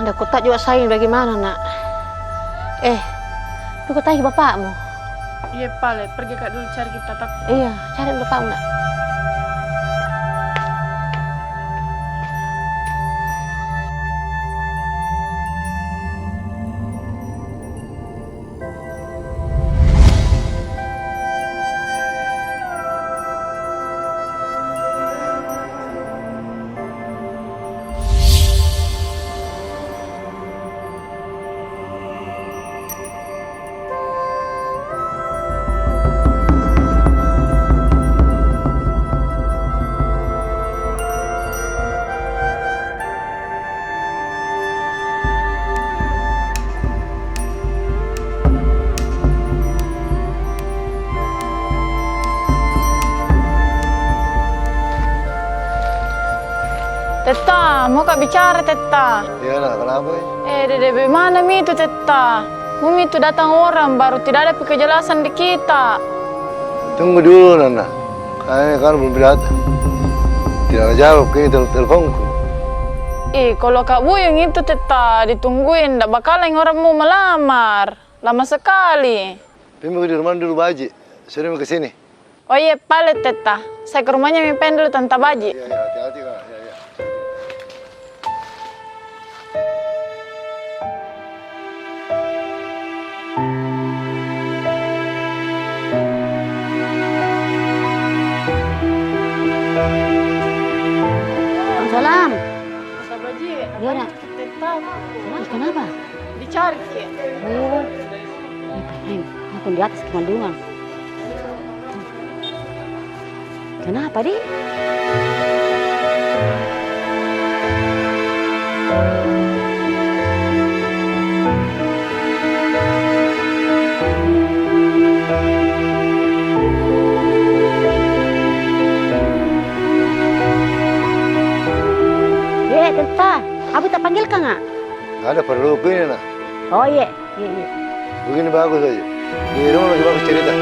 Ndak ku tak juga sayang bagaimana nak. Aku tanya bapakmu. Iya pale, pergi kak dulu cari kita tak. Iya, cari bapakmu nak. Teta, mau kak bicara Teta. Iya nak, kenapa? Dede bagaimana itu Teta? Mumi itu datang orang baru tidak ada kejelasan di kita. Tunggu dulu Nana, kayaknya kan belum datang. Tidak jawab ke teleponku. Kalau Kak Buyung itu Teta ditungguin, ndak bakalan orang mau melamar. Lama sekali. Pimpu di rumah dulu Baji, sering ke sini. Oh iya, pale Teta. Saya ke rumahnya mimpen dulu Tante Baji. Iya, hati-hati kak. Iya. Salam. Tante Baji, Iya nak. Teta. Kenapa? Dicari Ki. Oh. Aku di atas kemandungan. Kenapa, Dik? Tenta, Abu tak panggil Kang, nggak? Nggak ada perlu begini nak. Oh iya. Begini bagus aja. Di rumah masih bagus cerita.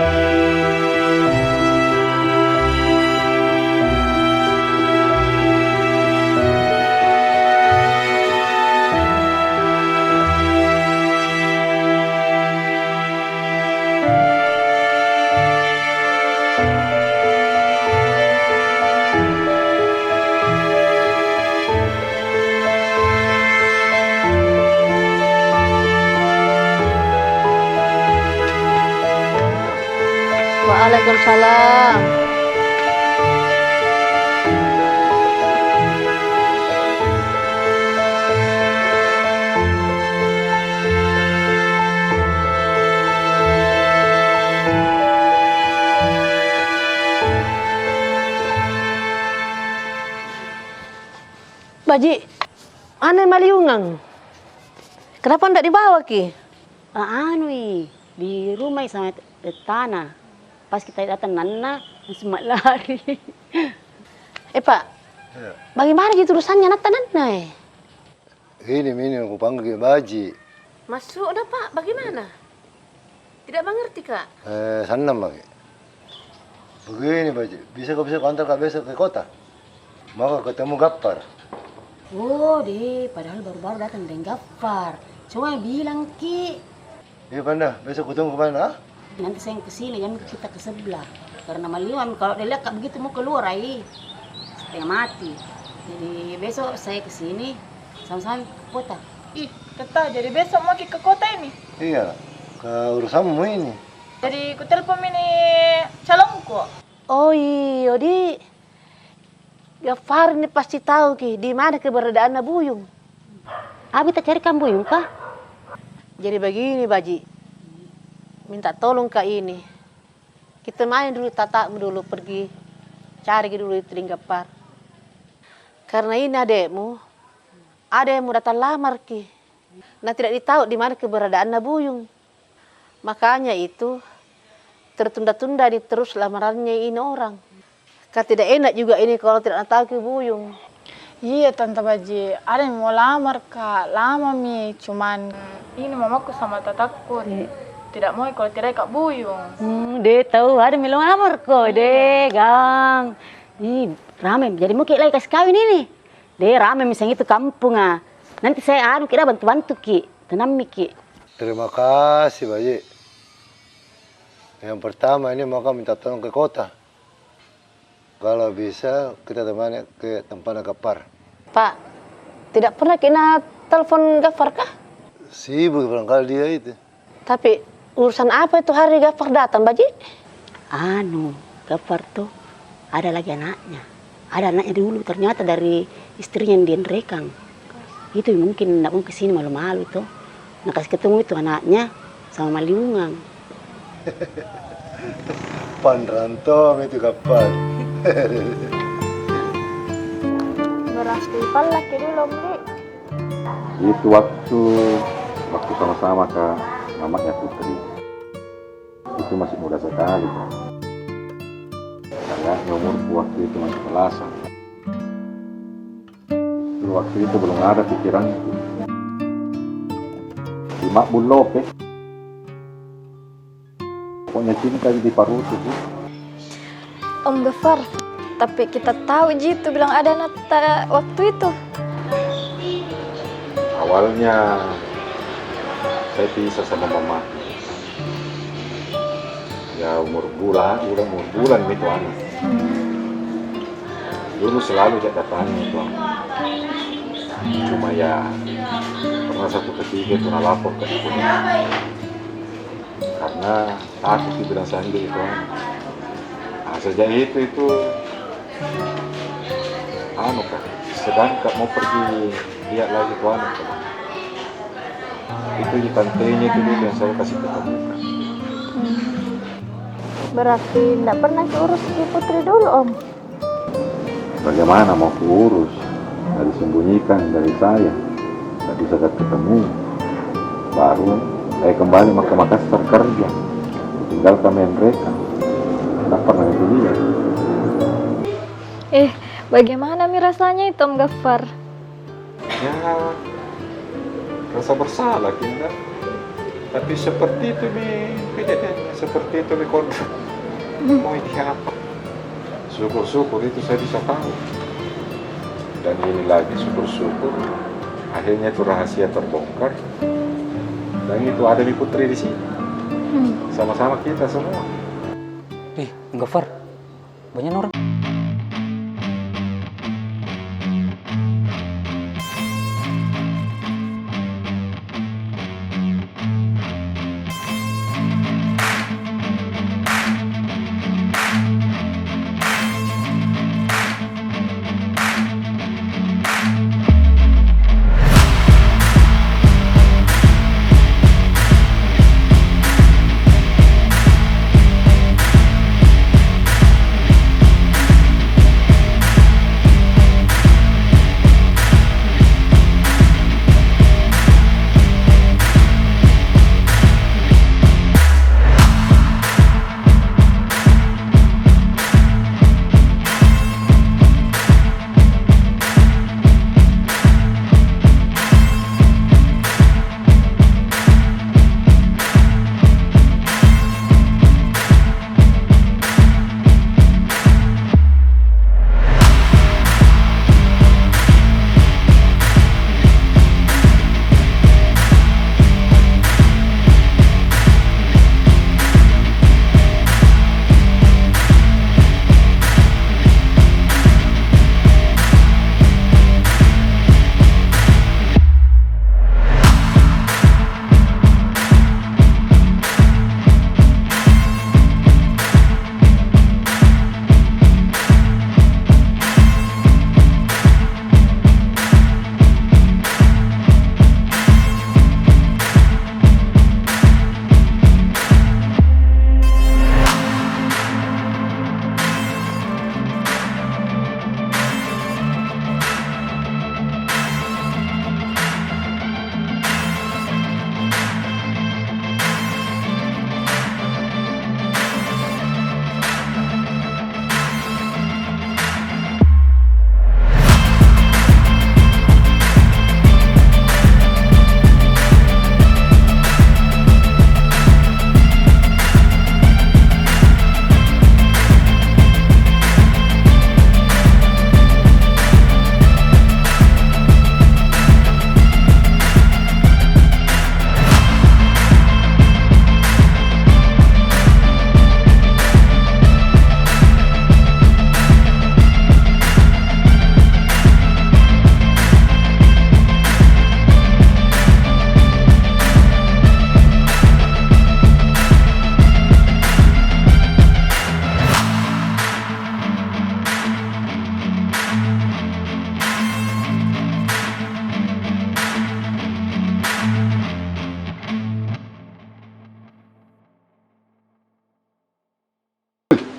Waalaikumsalam. Baji, aneh maliungang. Kenapa ndak dibawa Ki? Di rumah sama tanah. Pas kita datang Nana, langsung lari. Pak, Ya. bagaimana gitu urusannya Nana? Ini aku panggil Baji. Masuk udah Pak, bagaimana? Tidak mengerti Kak. Sanam lagi. Begini Baji, bisa kau antar kak besok ke kota? Maka ketemu Gappar. Oh, padahal baru-baru datang dengan Gaffar. Cuma bilang Ki, Iya Panda, besok kutunggu ke mana? nanti saya kesini, jangan kita ke sebelah. Karena Maliwan, kalau dia lihat Kak begitu mau keluar, setengah mati. Jadi besok saya kesini, sama-sama ke kota. Teta, jadi besok mau ke kota ini? Iya, ke urusanmu ini. Jadi ku telepon ini calonku. Oh iya, Di. Gafar ini pasti tahu Ki, di mana keberadaan Buyung. Abi tak cari Buyung kah? Jadi begini Baji, minta tolong Kak ini. Kita main dulu tatakmu dulu pergi cari dulu itu di Gafar. Karena ini adekmu, ada yang mau datang lamar Ki. Nah tidak ditahu di mana keberadaan Buyung. Makanya itu tertunda-tunda nih terus lamarannya ini orang. Kan tidak enak juga ini kalau tidak tahu ke Buyung. Iya Tante Baji, ada yang mau lamar Kak, lama Mi, cuman ini mamaku sama tataku tidak mau kalau tidak Kak Buyung. Dia tahu ada yang lamar kok, gang. Rame, jadi mau kayak lagi kasih kawin ini. Rame misalnya itu kampung Nanti saya kira bantu-bantu Ki, tenang Ki. Terima kasih Baji. Yang pertama ini maka minta tolong ke kota. Kalau bisa kita temani ke tempat Gafar. Pak, tidak pernah kena telepon Gafar kah? Sibuk barangkali dia itu. Tapi urusan apa itu hari Gafar datang, Baji? Gafar tuh ada lagi anaknya. Ada anaknya dulu ternyata dari istrinya yang dienrekang. Itu mungkin tidak mau kesini malu-malu tuh. Nah kasih ketemu itu anaknya sama Maliungang. Panrantom itu Gafar. Berarti laki dulu beli. Itu waktu sama-sama ke mamanya Putri. Itu masih muda sekali. Kayaknya umurku waktu itu masih belasan. Waktu itu belum ada pikiran itu. Cuma bulok pokoknya cinta di parut itu. Om Gafar, tapi kita tahu Jitu bilang ada Nata waktu itu. Awalnya saya pisah sama mama. Ya umur bulan itu anak. Dulu selalu dia datangi itu. Cuma ya pernah satu ketiga itu lapor ke ibu. Karena aku sih bilang sandi itu. Nah, sejak itu kan sedang mau pergi lihat lagi tuan itu di pantainya itu dulu yang saya kasih ketemukan. Berarti tidak pernah urus si Putri dulu Om. Bagaimana mau kurus? Nggak disembunyikan dari saya, nggak bisa ketemu. Baru saya kembali ke Makassar kerja, tinggalkan mereka. Nggak pernah itu dia. Bagaimana rasanya itu Om Gafar? Ya, rasa bersalah kita. Tapi seperti itu kejadiannya, seperti itu kontrak. Mau ini apa? Syukur-syukur itu saya bisa tahu. Dan ini lagi syukur-syukur akhirnya itu rahasia terbongkar. Dan itu ada di Putri di sini. Sama-sama kita semua. Gafar, banyak orang.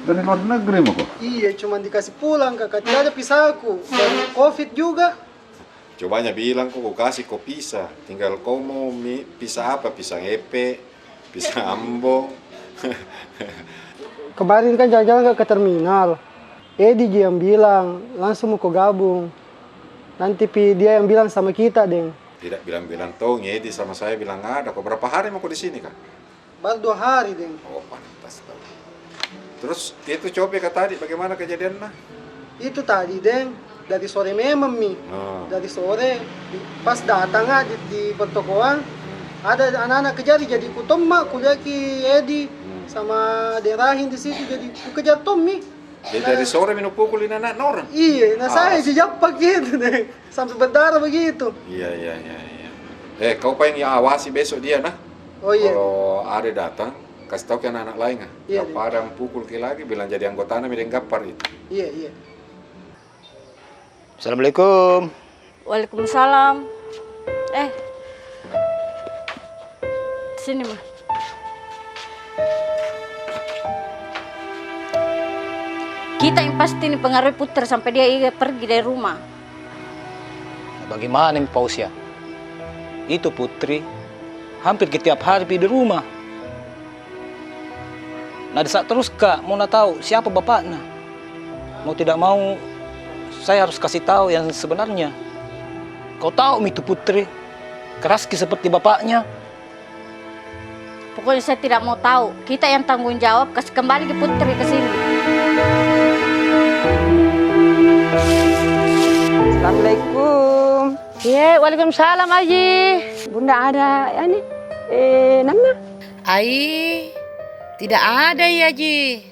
Dari luar negeri mau kok? Iya, cuma dikasih pulang kakak. Tidak ada pisahku. Dan COVID juga. Cobanya bilang kok kasih kau pisah. Tinggal kau mau pisah apa? Pisah epe, pisah ambong. Kemarin kan jalan-jalan ke terminal. Edi yang bilang, langsung mau kau gabung. Nanti dia yang bilang sama kita, Deng. Tidak bilang-bilang toh, Edi sama saya bilang ada. Kok berapa hari mau kau di sini kak? Baru 2 hari, Deng. Oh pantas. Terus itu coba kak tadi bagaimana kejadiannya? Itu tadi, Deng. Dari sore memang, Mi. Oh. Dari sore, pas datang aja di pertokoan, ada anak-anak kejar, jadi kutomma, kuliah ki Edi. Sama Derahin di situ, jadi kejar Tommy. Jadi dari sore minum pukulin anak orang? Iya, nah saya japak gitu, Deng. Sampai berdarah begitu. Iya. Kau pengen ya awasi besok dia nah. Oh iya. Kalau ada datang, kasih tahu ke anak-anak lain ah. Iya, Kalau ada yang pukul ke lagi, bilang jadi anggota anak mideng gapar itu. Iya. Assalamualaikum. Waalaikumsalam. Sini mah. Kita yang pasti nih pengaruh putar sampai dia pergi dari rumah. Bagaimana nih Pausya? Itu Putri hampir setiap hari di rumah. Nah, saat terus kak mau tahu siapa bapaknya. Mau tidak mau saya harus kasih tahu yang sebenarnya. Kau tahu itu Putri keraski seperti bapaknya. Pokoknya saya tidak mau tahu. Kita yang tanggung jawab kasih kembali ke Putri ke sini. Assalamualaikum. Iya, waalaikumsalam Aji. Bunda ada ini Nana? Ai, tidak ada ya Ji.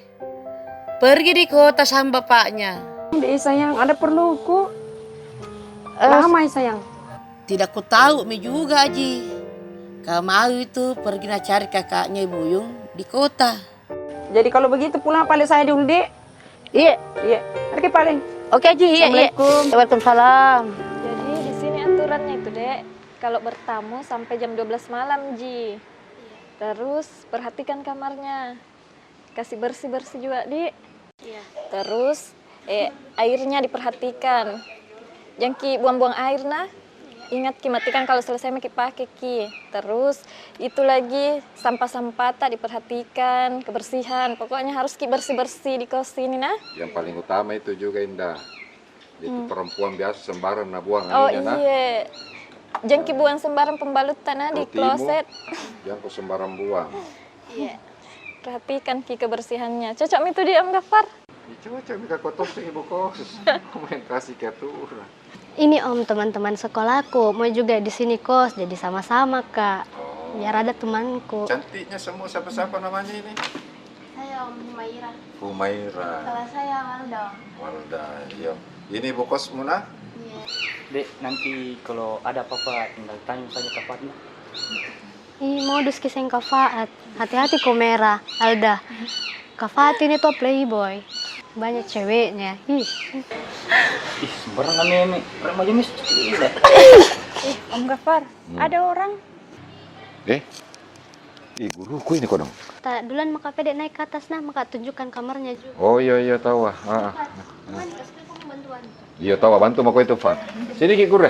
Pergi di kota sama bapaknya. Dek sayang, ada perluku. Lama ya sayang. Tidak ku tahu mi juga Aji. Kamu itu pergi cari kakaknya Ibu Yung di kota. Jadi kalau begitu pulang paling saya dulu, Dek. Iya. Oke paling. Oke Ji, iya. Assalamualaikum. Waalaikumsalam. Jadi di sini aturannya itu, Dek. Kalau bertamu sampai jam 12 malam, Ji. Terus perhatikan kamarnya. Kasih bersih-bersih juga, Dik. Iya. Terus airnya diperhatikan. Jangan ki buang-buang air nah. Ingat ki matikan kalau selesai ki pakai ki. Terus itu lagi sampah-sampah tak diperhatikan, kebersihan. Pokoknya harus ki bersih-bersih di kos ini nah. Yang paling utama itu juga Indah. Itu perempuan biasa sembarang nah buang Oh anunya, nah. iya. Jangan ki buang sembarang pembalutan nah di Rotimu, kloset. Jangan kau sembarang buang. Iya. Perhatikan ki kebersihannya. Cocok itu dia Om Gafar. Coba minta kotor sih ibu kos. Main kasih keaturan. Ini Om teman-teman sekolahku mau juga di sini kos, jadi sama-sama Kak. Biar ada temanku. Cantiknya semua siapa-siapa namanya ini? Saya Om Humaira. Humaira. Kalau saya Waldo. Walda, iya. Ini ibu kos Muna? Iya. Dek, nanti kalau ada apa-apa tinggal tanya saja ke Fatma. Ini modus kisah Kak Faat. Hati-hati kok merah, Alda. Kak Faat ini tuh playboy. Banyak ceweknya. Ih, sembarang meme. Remaja mis. Om Gafar, ada orang. Guruku ini kok dong. Tak duluan maka pedek naik ke atas nah, maka tunjukkan kamarnya juga. Oh iya tahu ah. Iya tahu bantu mau itu Fan. Sini Ki Guru.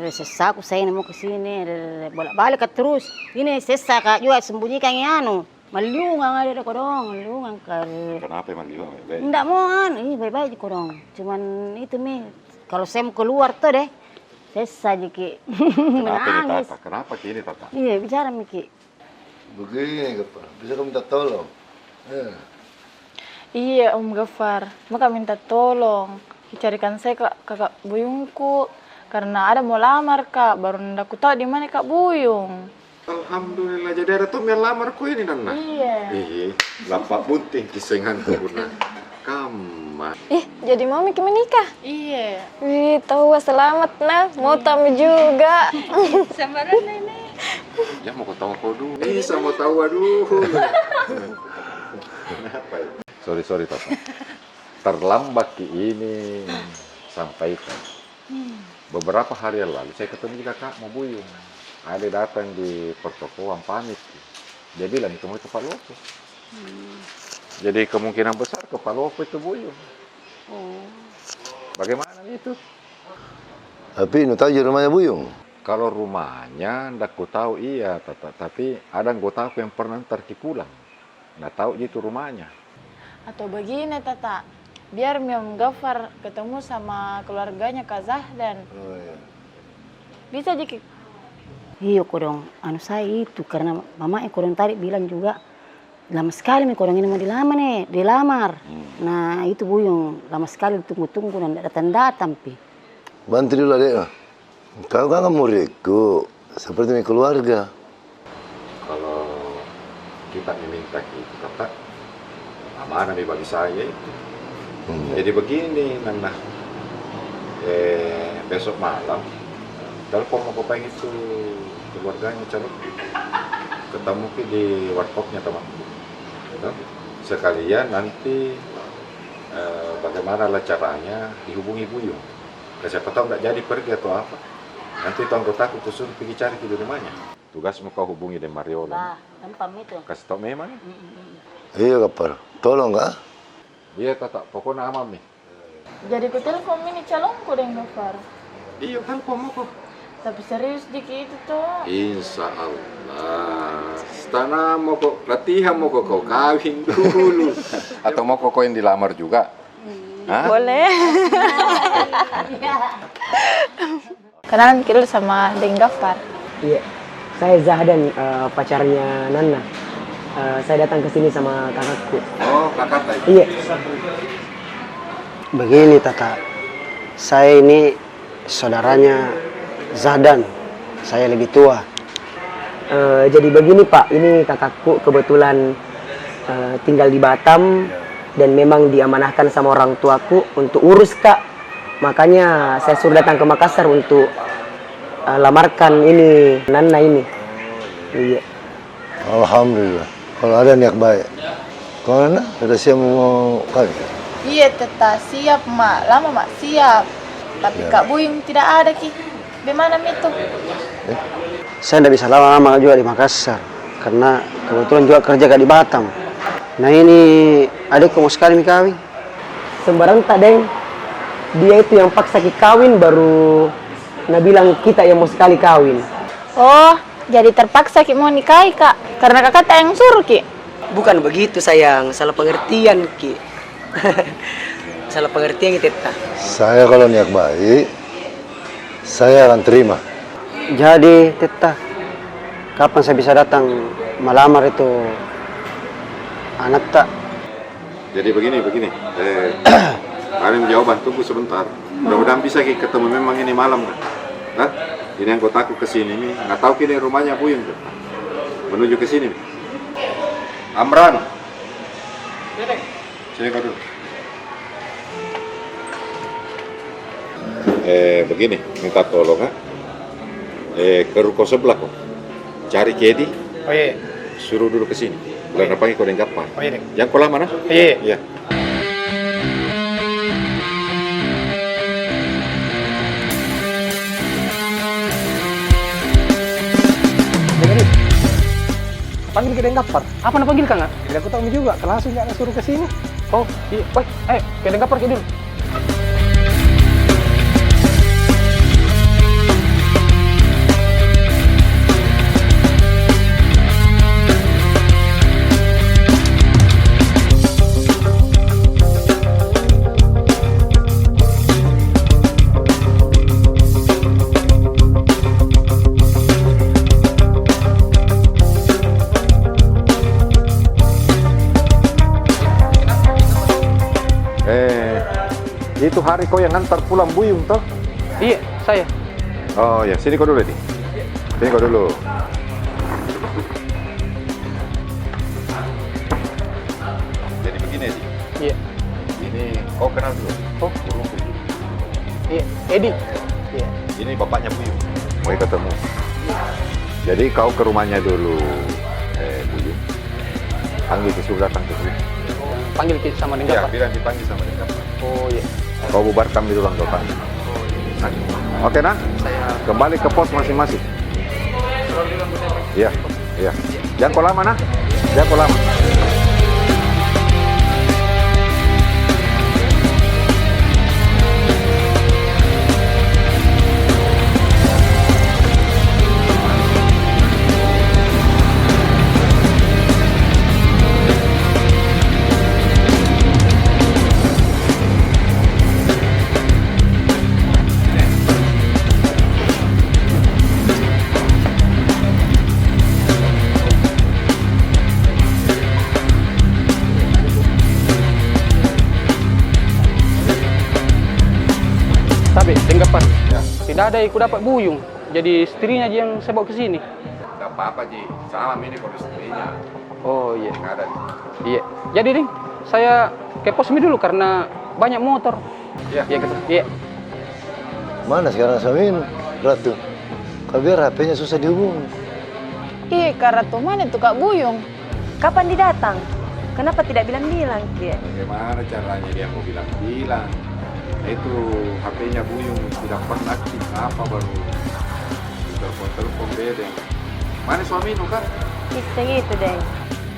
Sesak saya ini mau ke sini. Bolak-balik terus. Ini sesak Kak juga sembunyikan yang anu. Maliungan ada kodong, maliungan kali. Kenapa maliungan? Enggak mau baik-baik kodong. Cuman itu Mi, kalau saya mau keluar tuh deh, saya saja Ki. Kenapa ini Menangis. Tata? Kenapa Ki ini Tata? Iya, bicara Mi Ki. Begini, Gafar. Bisa kau minta tolong? Iya Om Gafar, maka minta tolong. Carikan saya kakak Buyungku. Karena ada mau lamar Kak, baru aku tahu di mana Kak Buyung. Alhamdulillah jadi ada tuh yang lamar ku ini Nana. Iya. Lapak bunting kisengan ku Buna. Kamar. Jadi mau Miki menikah? Iya. Wih, tahu selamat nah, mau tamu juga. Sambaran nenek. Ya mau tahu kau dulu. Bisa mau tahu aduh. Kenapa ya? Sorry Tata. Terlambat Ki ini sampaikan. Beberapa hari yang lalu saya ketemu kakak mau Buyung. Ada datang di pertokoan pamit. Dia bilang itu mau tepat lokasi. Jadi kemungkinan besar kepala opo itu buyung. Bagaimana itu? Tapi nu tahu rumahnya Buyung. Kalau rumahnya ndak ku tahu iya, tapi ada anggota aku yang pernah terki pulang. Nggak tahu itu rumahnya. Atau begini Tata, biar Om Gafar ketemu sama keluarganya Kak Zahdan. Oh iya. Bisa Jiki? Iya kodong, anu saya itu karena mama kodong tadi bilang juga lama sekali nih kodong ini mau dilamar. Nah itu Buyung, lama sekali tunggu-tunggu dan datang-datang pi. Bantu dulu adek. Kau kan muridku, seperti mi keluarga. Kalau kita meminta itu kata amanah bagi saya itu. Jadi begini Nana, besok malam telepon mau pengen itu keluarganya calon ketemu di warkopnya temanku. Sekalian nanti bagaimana lah caranya dihubungi Buyung. Siapa tahu nggak jadi pergi atau apa. Nanti itu anggotaku suruh pergi cari di rumahnya. Tugasmu kau hubungi dengan Mariola. Tempam itu. Kasih tau memang. Iya kapal, tolong kah? Iya Tata, pokoknya aman nih. Jadi ku telepon ini calonku dengan Gafar. Iya telepon mau kok. Tapi serius Jiki itu tuh. Insya Allah. Setanah mau kok latihan mau kok kau kawin dulu. Atau mau kok yang dilamar juga? Boleh. Kenalan kita sama Deng Gafar. Iya, saya Zahdan, pacarnya Nana. Saya datang ke sini sama kakakku. Oh, kakak tadi. Iya. Begini Tata, saya ini saudaranya Zahdan, saya lebih tua. Jadi begini Pak, ini kakakku kebetulan tinggal di Batam dan memang diamanahkan sama orang tuaku untuk urus Kak. Makanya saya suruh datang ke Makassar untuk lamarkan ini Nana ini. Iya. Alhamdulillah. Kalau ada niat baik. Kalau Nana sudah siap mau kawin? Iya Tata, siap Mak. Lama Mak siap. Tapi Kak Buyung tidak ada Ki. Bagaimana itu? Saya tidak bisa lama-lama juga di Makassar karena kebetulan juga kerja di Batam. Nah ini adikku mau sekali kawin. Sembarang tak Deng. Dia itu yang paksa Ki kawin baru bilang kita yang mau sekali kawin. Oh, jadi terpaksa Ki mau nikahi Kak. Karena kakak tak yang suruh Ki. Bukan begitu sayang, salah pengertian Ki. Salah pengertian gitu Teta. Saya kalau niat baik, saya akan terima. Jadi Teta, kapan saya bisa datang melamar itu anak tak? Jadi begini. Kalian jawaban tunggu sebentar. Mudah-mudahan bisa ketemu memang ini malam kan. Hah? Ini anggotaku ke sini nih. Nggak tahu kini rumahnya Buyung kan. Menuju ke sini. Amran. Sini kau dulu. Begini, minta tolong ke ruko sebelah kok. Cari Kedi. Oh iya. Suruh dulu ke sini. Bulan depan kau dengan kapan? Oh iya. Yang kau lama nah? Iya. Panggil ke Dengkapar. Apa nak panggil Kang? Tidak aku tahu juga. Langsung jangan suruh ke sini. Oh, iya. Woi, ke Dengkapar ke dulu. Itu hari kau yang ngantar pulang Buyung toh? Iya, saya. Oh ya, sini kau dulu Edi. Sini kau dulu. Jadi begini Edi. Iya. Ini kau kenal dulu. Oh, guruku. Iya, Edi. Iya. Ini bapaknya Buyung. Mau ketemu. Jadi kau ke rumahnya dulu, Buyung. Panggil ke sudah datang ke sini. Panggil sama Ya, Dengkapar. bilang dipanggil sama Dengkapar. Oh iya. Kau bubarkan di ruang depan. Oke nah, kembali ke pos masing-masing. Iya. Jangan kau lama nah, jangan kau lama. ada aku dapat Buyung. Jadi istrinya aja yang saya bawa ke sini. Tidak apa-apa, Ji. Salam ini kalau istrinya. Oh iya. Nggak ada. Iya. Jadi Ding, saya ke pos ini dulu karena banyak motor. Iya. Iya, gitu. Iya. Mana sekarang suami Ratu? Kalau biar HP-nya susah dihubungi. Ih, Kak Ratu mana tuh Kak Buyung? Kapan didatang? Kenapa tidak bilang-bilang, Ki? Bagaimana caranya dia mau bilang-bilang? Itu HP-nya Buyung tidak pernah aktif. Apa baru telepon beda. Mana suamimu kan? Itu gitu, Deng.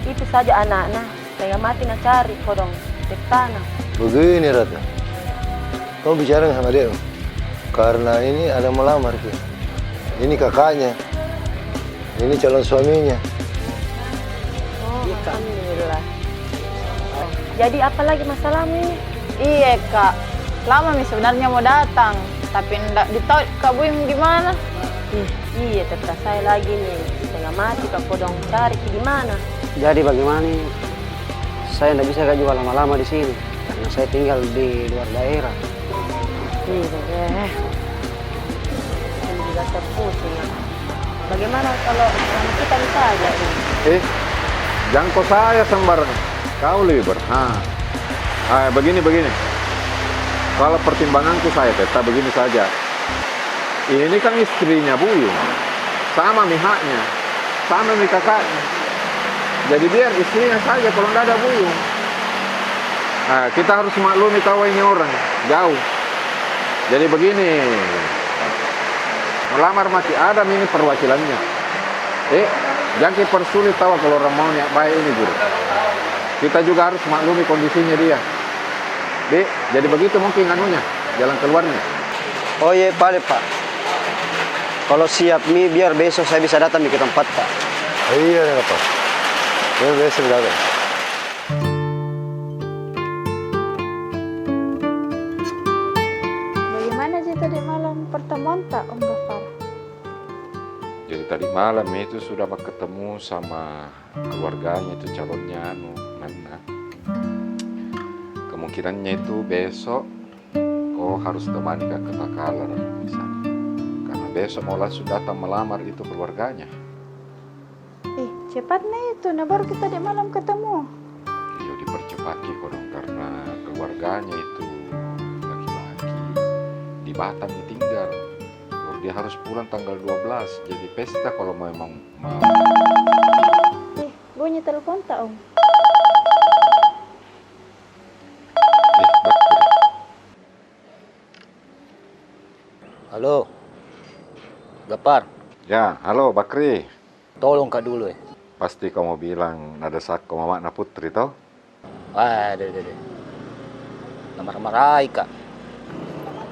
Itu saja anak-anak. Saya mati nak cari kodong di tanah. Begini Ratu, kamu bicara sama dia. Karena ini ada melamar Ki. Ini kakaknya. Ini calon suaminya. Oh, alhamdulillah. Jadi apa lagi masalahmu ini? Iya Kak, lama nih sebenarnya mau datang, tapi ndak ditahu Kak Buyung gimana. Iya, terserah saya lagi nih. Setengah mati Kak Kodong cari di mana. Jadi bagaimana nih? Saya nggak bisa juga lama-lama di sini karena saya tinggal di luar daerah. Iya deh. Saya juga terpusing. Bagaimana kalau kita bisa aja? Jangkau saya sembarang. Kau lebih berhak. Begini. Kalau pertimbanganku saya tetap begini saja. Ini kan istrinya Buyung. Sama mihaknya. Sama mi kakaknya. Jadi biar istrinya saja kalau nggak ada Buyung. Kita harus maklumi tahu ini orang. Jauh. Jadi begini. Melamar mati Adam ini perwakilannya. Jangan persulit tahu kalau orang mau niat baik ini guru. Kita juga harus maklumi kondisinya dia. Jadi begitu mungkin anunya, jalan keluarnya. Oh iya Pak. Kalau siap nih biar besok saya bisa datang ke tempat Pak. Iya Pak. Biar besok datang. Bagaimana sih tadi malam pertemuan tak Om Gafar? Jadi tadi malam itu sudah ketemu sama keluarganya itu calonnya Nana. Kemungkinannya itu besok kau harus temani ke Takalar misalnya. Karena besok mau langsung datang melamar itu keluarganya. Cepatnya itu, nah baru kita di malam ketemu. Iya dipercepat kok dong karena keluarganya itu laki-laki di Batam tinggal. Dia harus pulang tanggal 12, jadi pesta kalau memang mau. Bunyi telepon tak Om? Halo, Gapar. Ya, halo Bakri. Tolong Kak dulu ya. Pasti kamu bilang nada sak ke Mama Putri toh? Deh. Namar-marai Kak.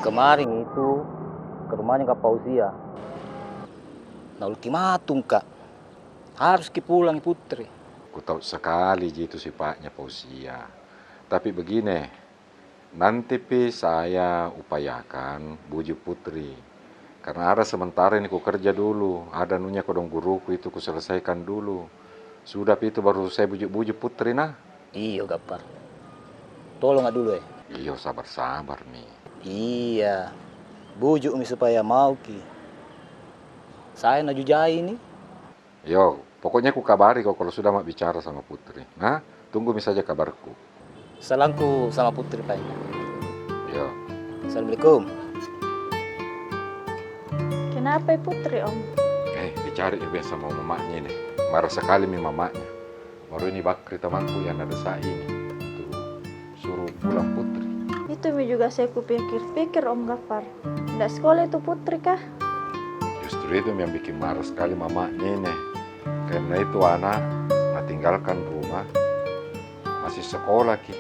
Kemarin itu ke rumahnya Kak Fauzia. Nah ultimatum Kak. Harus pulang Putri. Ku tahu sekali gitu sifatnya Fauzia. Tapi begini, nanti saya upayakan bujuk Putri. Karena ada sementara ini ku kerja dulu. Ada nunya kodong guruku itu ku selesaikan dulu. Sudah itu baru saya bujuk-bujuk Putri nah. Iya Gapar. Tolong dulu ya. Iya sabar-sabar nih. Iya. Bujuk mi supaya mau Ki. Saya najujai ini. Yo, pokoknya ku kabari kau kalau sudah mau bicara sama Putri. Nah, tunggu saja kabarku. Salamku sama Putri Pak. Yo. Assalamualaikum. Kenapa Putri Om? Dicari biasa sama mamanya nih. Marah sekali mi mamanya. Baru ini Bakri temanku yang ada saat ini. Tuh, suruh pulang Putri. Itu mi juga saya kupikir-pikir Om Gafar. Nggak sekolah itu Putri kah? Justru itu yang bikin marah sekali mamanya ini. Karena itu anak tinggalkan rumah. Masih sekolah Ki.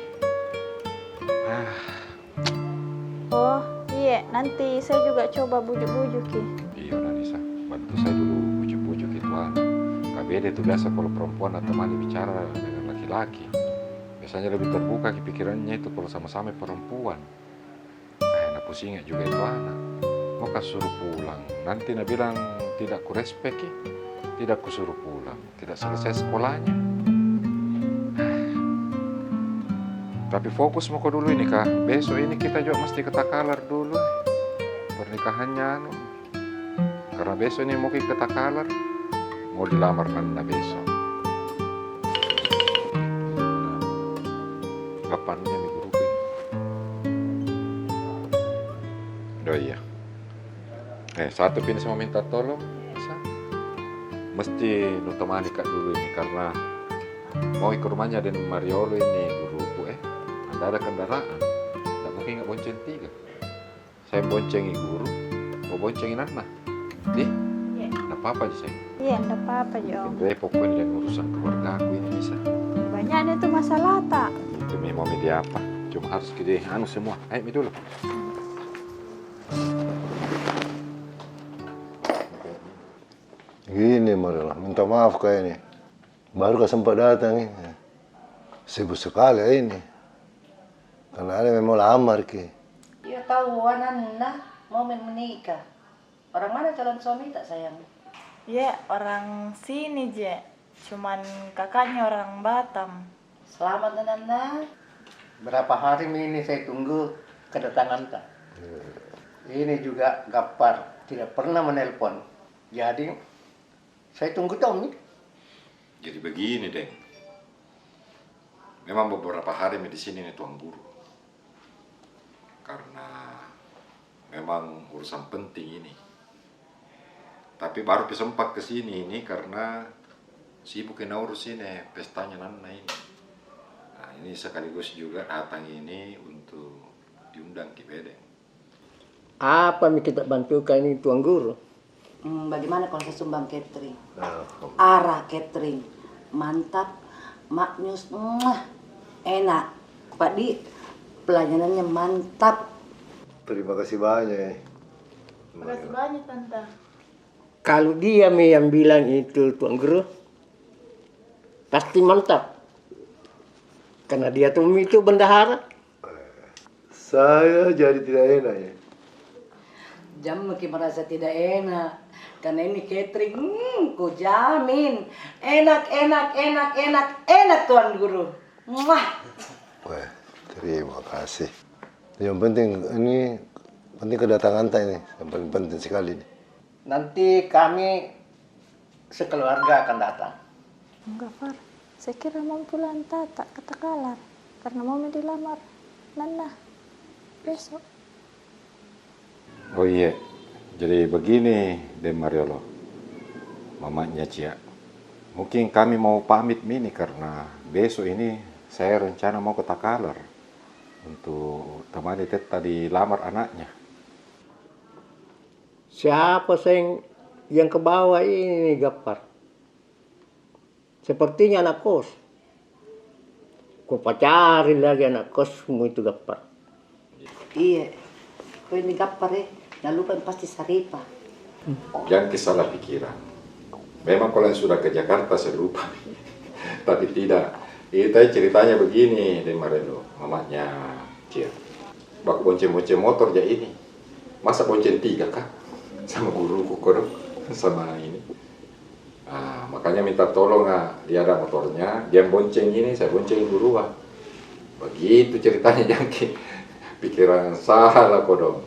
Oh iya, nanti saya juga coba bujuk-bujuk Ki. Iya Nanisa, bantu saya dulu bujuk-bujuk itu anak. KBD itu biasa kalau perempuan atau teman bicara dengan laki-laki. Biasanya lebih terbuka pikirannya itu kalau sama-sama perempuan. Enak pusing juga itu anak. Mau suruh pulang. Nanti nak bilang tidak ku respect Ki. Tidak ku suruh pulang. Tidak selesai sekolahnya. Tapi fokus mau dulu ini Kak. Besok ini kita juga mesti ke Takalar dulu. Pernikahannya Karena besok ini mau ke Takalar, mau dilamar Nana besok. Kapannya nih guru ini? Oh iya. Satu ini saya mau minta tolong, bisa? Mesti lu temani Kak dulu ini karena mau ke rumahnya dan Mariolo ini guruku ada kendaraan. Nggak mungkin nggak bonceng 3. Saya boncengi guru, mau boncengin Nana. Di? Iya. Nggak apa-apa aja saya. Iya, enggak apa-apa, Jong. Pokoknya dan urusan keluarga aku ini bisa. Banyak itu masalah tak. Demi mau media apa? Cuma harus gede semua. Ayo mi dulu. Gini Mariolo, minta maaf kayak ini. Baru gak sempat datang ini. Sibuk sekali ini. Karena ada memang lamar ki. Iya tahu Nana mau menikah. Orang mana calon suami tak sayang? Ya, orang sini, Je. Cuman kakaknya orang Batam. Selamat Nana. Berapa hari ini saya tunggu kedatangan tak? Ini juga Gapar tidak pernah menelpon. Jadi saya tunggu Tommy. Jadi begini, Deng. Memang beberapa hari di sini nih Tuan Guru. Karena memang urusan penting ini. Tapi baru sempat ke sini ini karena sibuk kena urus ini pestanya Nana ini. Nah, ini sekaligus juga datang ini untuk diundang ke Bedeng. Apa yang kita bantukan ini Tuan Guru? Bagaimana kalau saya sumbang catering? Arah catering. Mantap, maknyus, enak. Pak Di, pelayanannya mantap. Terima kasih banyak. Terima kasih banyak, Tante. Kalau dia yang bilang itu Tuan Guru, pasti mantap. Karena dia tuh itu bendahara. Saya jadi tidak enak ya. Jam makin merasa tidak enak. Karena ini catering, ku jamin. Enak Tuan Guru. Wah. Wah, terima kasih. Yang penting ini kedatangan ini, yang paling penting sekali ini. Nanti kami sekeluarga akan datang. Enggak, Far. Saya kira mau pulang Tata ke Takalar. Karena mau dilamar Nana besok. Oh iya, jadi begini Den Mariolo, mamanya Cia. Mungkin kami mau pamit ini karena besok ini saya rencana mau ke Takalar untuk temani Teta dilamar anaknya. Siapa yang ke bawah ini Gapar? Sepertinya anak kos. Kau pacari lagi anak kosmu itu Gapar. Iya, kau ini Gapar Nah lupa pasti Saripa. Jangan salah pikiran. Memang kalau yang sudah ke Jakarta saya lupa. Tapi tidak. Itu ceritanya begini Den Mariolo, mamanya Cia. Bak bonceng-bonceng motor aja ini. Masa bonceng 3 kah? Sama guruku kodok sama ini. Makanya minta tolong dia ada motornya, dia bonceng ini, saya boncengin duluan. Begitu ceritanya Jangki. Pikiran salah kodok.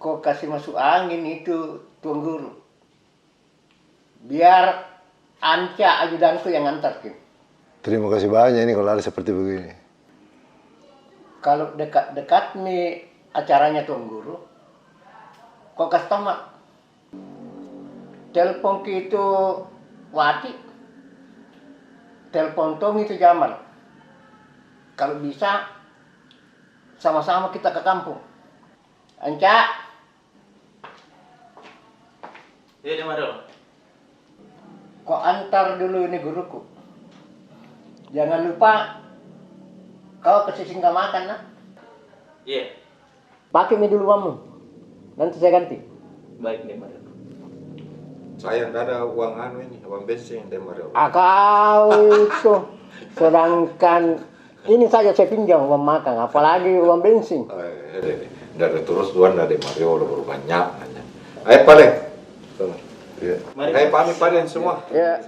Kok kasih masuk angin itu Tuan Guru. Biar Anca ajudanku yang ngantar. Terima kasih banyak ini kalau ada seperti begini. Kalau dekat-dekat nih acaranya Tuan Guru, kok kasih tau mak. Telepon itu Wati. Telepon Tom itu Jamal. Kalau bisa sama-sama kita ke kampung. Anca. Iya, Mariolo. Kok antar dulu ini guruku. Jangan lupa kau kasih singgah makan, nak. Iya. Pakai dulu kamu. Nanti saya ganti. Baik nih, Mariolo. Saya nggak ada uang uang bensin Den Mariolo. Kau itu. Sedangkan ini saja saya pinjam uang makan, apalagi uang bensin. Dari terus Tuan dari Mariolo baru banyak nanya. Ayo paling. Ayo pamit paling semua. Ya.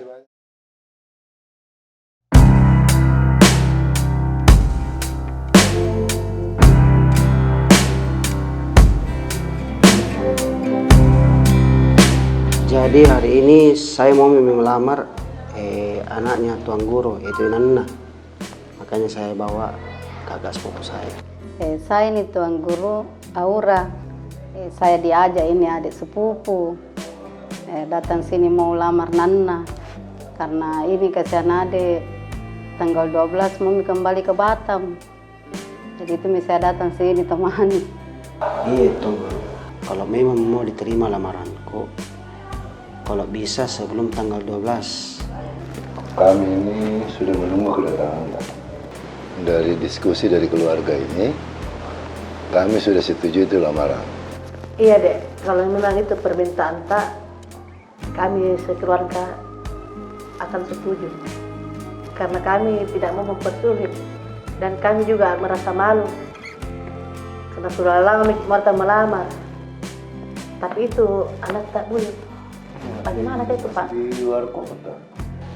Jadi hari ini saya mau melamar anaknya Tuan Guru, yaitu Nana. Makanya saya bawa kakak sepupu saya. Saya ini Tuan Guru Aura. Saya diajak ini adik sepupu. Datang sini mau lamar Nana. Karena ini kasihan adik tanggal 12 mau kembali ke Batam. Jadi itu saya datang sini temani. Iya Tuan Guru. Kalau memang mau diterima lamaranku, kalau bisa sebelum tanggal 12. Kami ini sudah menunggu kedatangan Anda. Dari diskusi dari keluarga ini, kami sudah setuju itu lamaran. Iya dek, kalau memang itu permintaan tak, kami sekeluarga akan setuju. Karena kami tidak mau mempersulit dan kami juga merasa malu. Karena sudah lama Marta melamar. Tapi itu anak tak boleh. Bagaimana itu Pak? Di luar kota.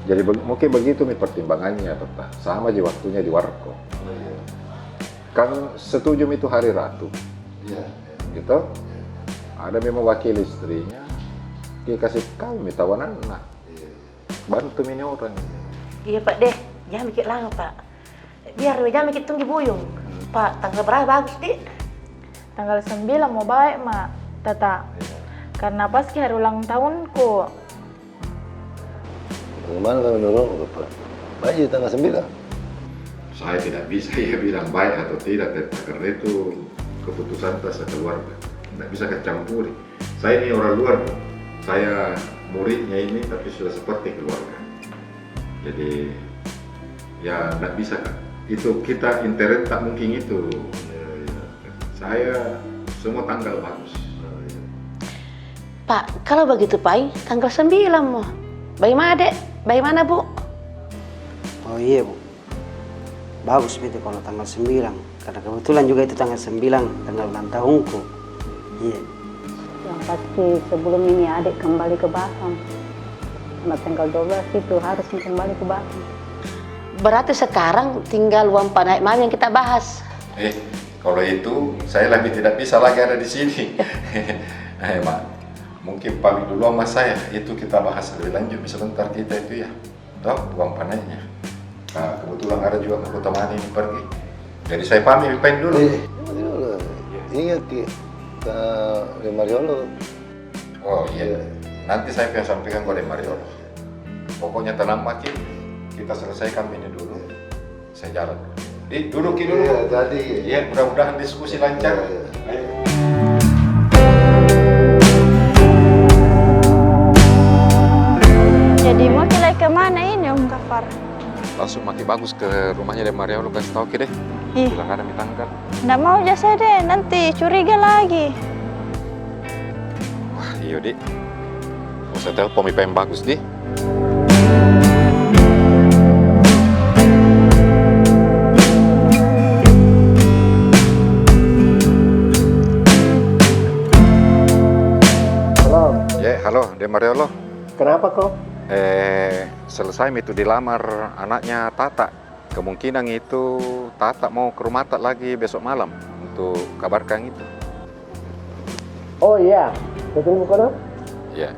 Jadi mungkin begitu nih pertimbangannya, Pak. Sama aja waktunya di Warko. Kan setuju itu hari Ratu. Iya. Gitu. Ada memang wakil istrinya. Dia kasih kami tawanan. Nah, bantu ini orang. Iya Pak deh, jangan mikir lama Pak. Biar jangan mikir tunggu buyung. Pak, tanggal berapa bagus deh? Tanggal 9 mau baik mak, Tata. Karena pas hari ulang tahunku. Bagaimana kami menurut Bapak? Baik tanggal 9. Saya tidak bisa ya bilang baik atau tidak, karena itu keputusan atas keluarga. Tidak bisa kecampuri. Saya ini orang luar, saya muridnya ini tapi sudah seperti keluarga. Jadi ya tidak bisa kan. Itu kita internet tak mungkin itu. Saya semua tanggal bagus. Pak, kalau begitu Pak, tanggal 9 mau. Bagaimana dek? Bagaimana Bu? Oh iya Bu, bagus itu kalau tanggal 9. Karena kebetulan juga itu tanggal 9, tanggal ulang tahunku. Iya. Yang pasti sebelum ini adik kembali ke Batam. Karena tanggal 12 itu harus kembali ke Batam. Berarti sekarang tinggal uang naik mami yang kita bahas. Kalau itu saya lebih tidak bisa lagi ada di sini. Mak, mungkin pamit dulu sama saya. Itu kita bahas lebih lanjut sebentar kita itu ya. Toh uang panainya. Nah, kebetulan ada juga aku temani ini pergi. Jadi saya pamit dulu. Ingat ke Mariolo. Oh iya. Nanti saya akan sampaikan ke Mariolo. Pokoknya tenang makin. Kita selesaikan ini dulu. Saya jalan. Duduk dulu. Iya, jadi. Iya, mudah-mudahan diskusi lancar. Ayo. Jadi mau pilih kemana ini Om Gafar? Langsung mati bagus ke rumahnya dari Maria, lu kasih tau deh. Ih. Bilang ada tanggal. Nggak mau jasa deh, nanti curiga lagi. Wah iya dik. Mau saya telepon yang bagus dik. Halo, De Mariolo. Kenapa kok? Selesai itu dilamar anaknya Tata. Kemungkinan itu Tata mau ke rumah Tata lagi besok malam untuk kabarkan itu. Oh iya, betul bukan? Iya.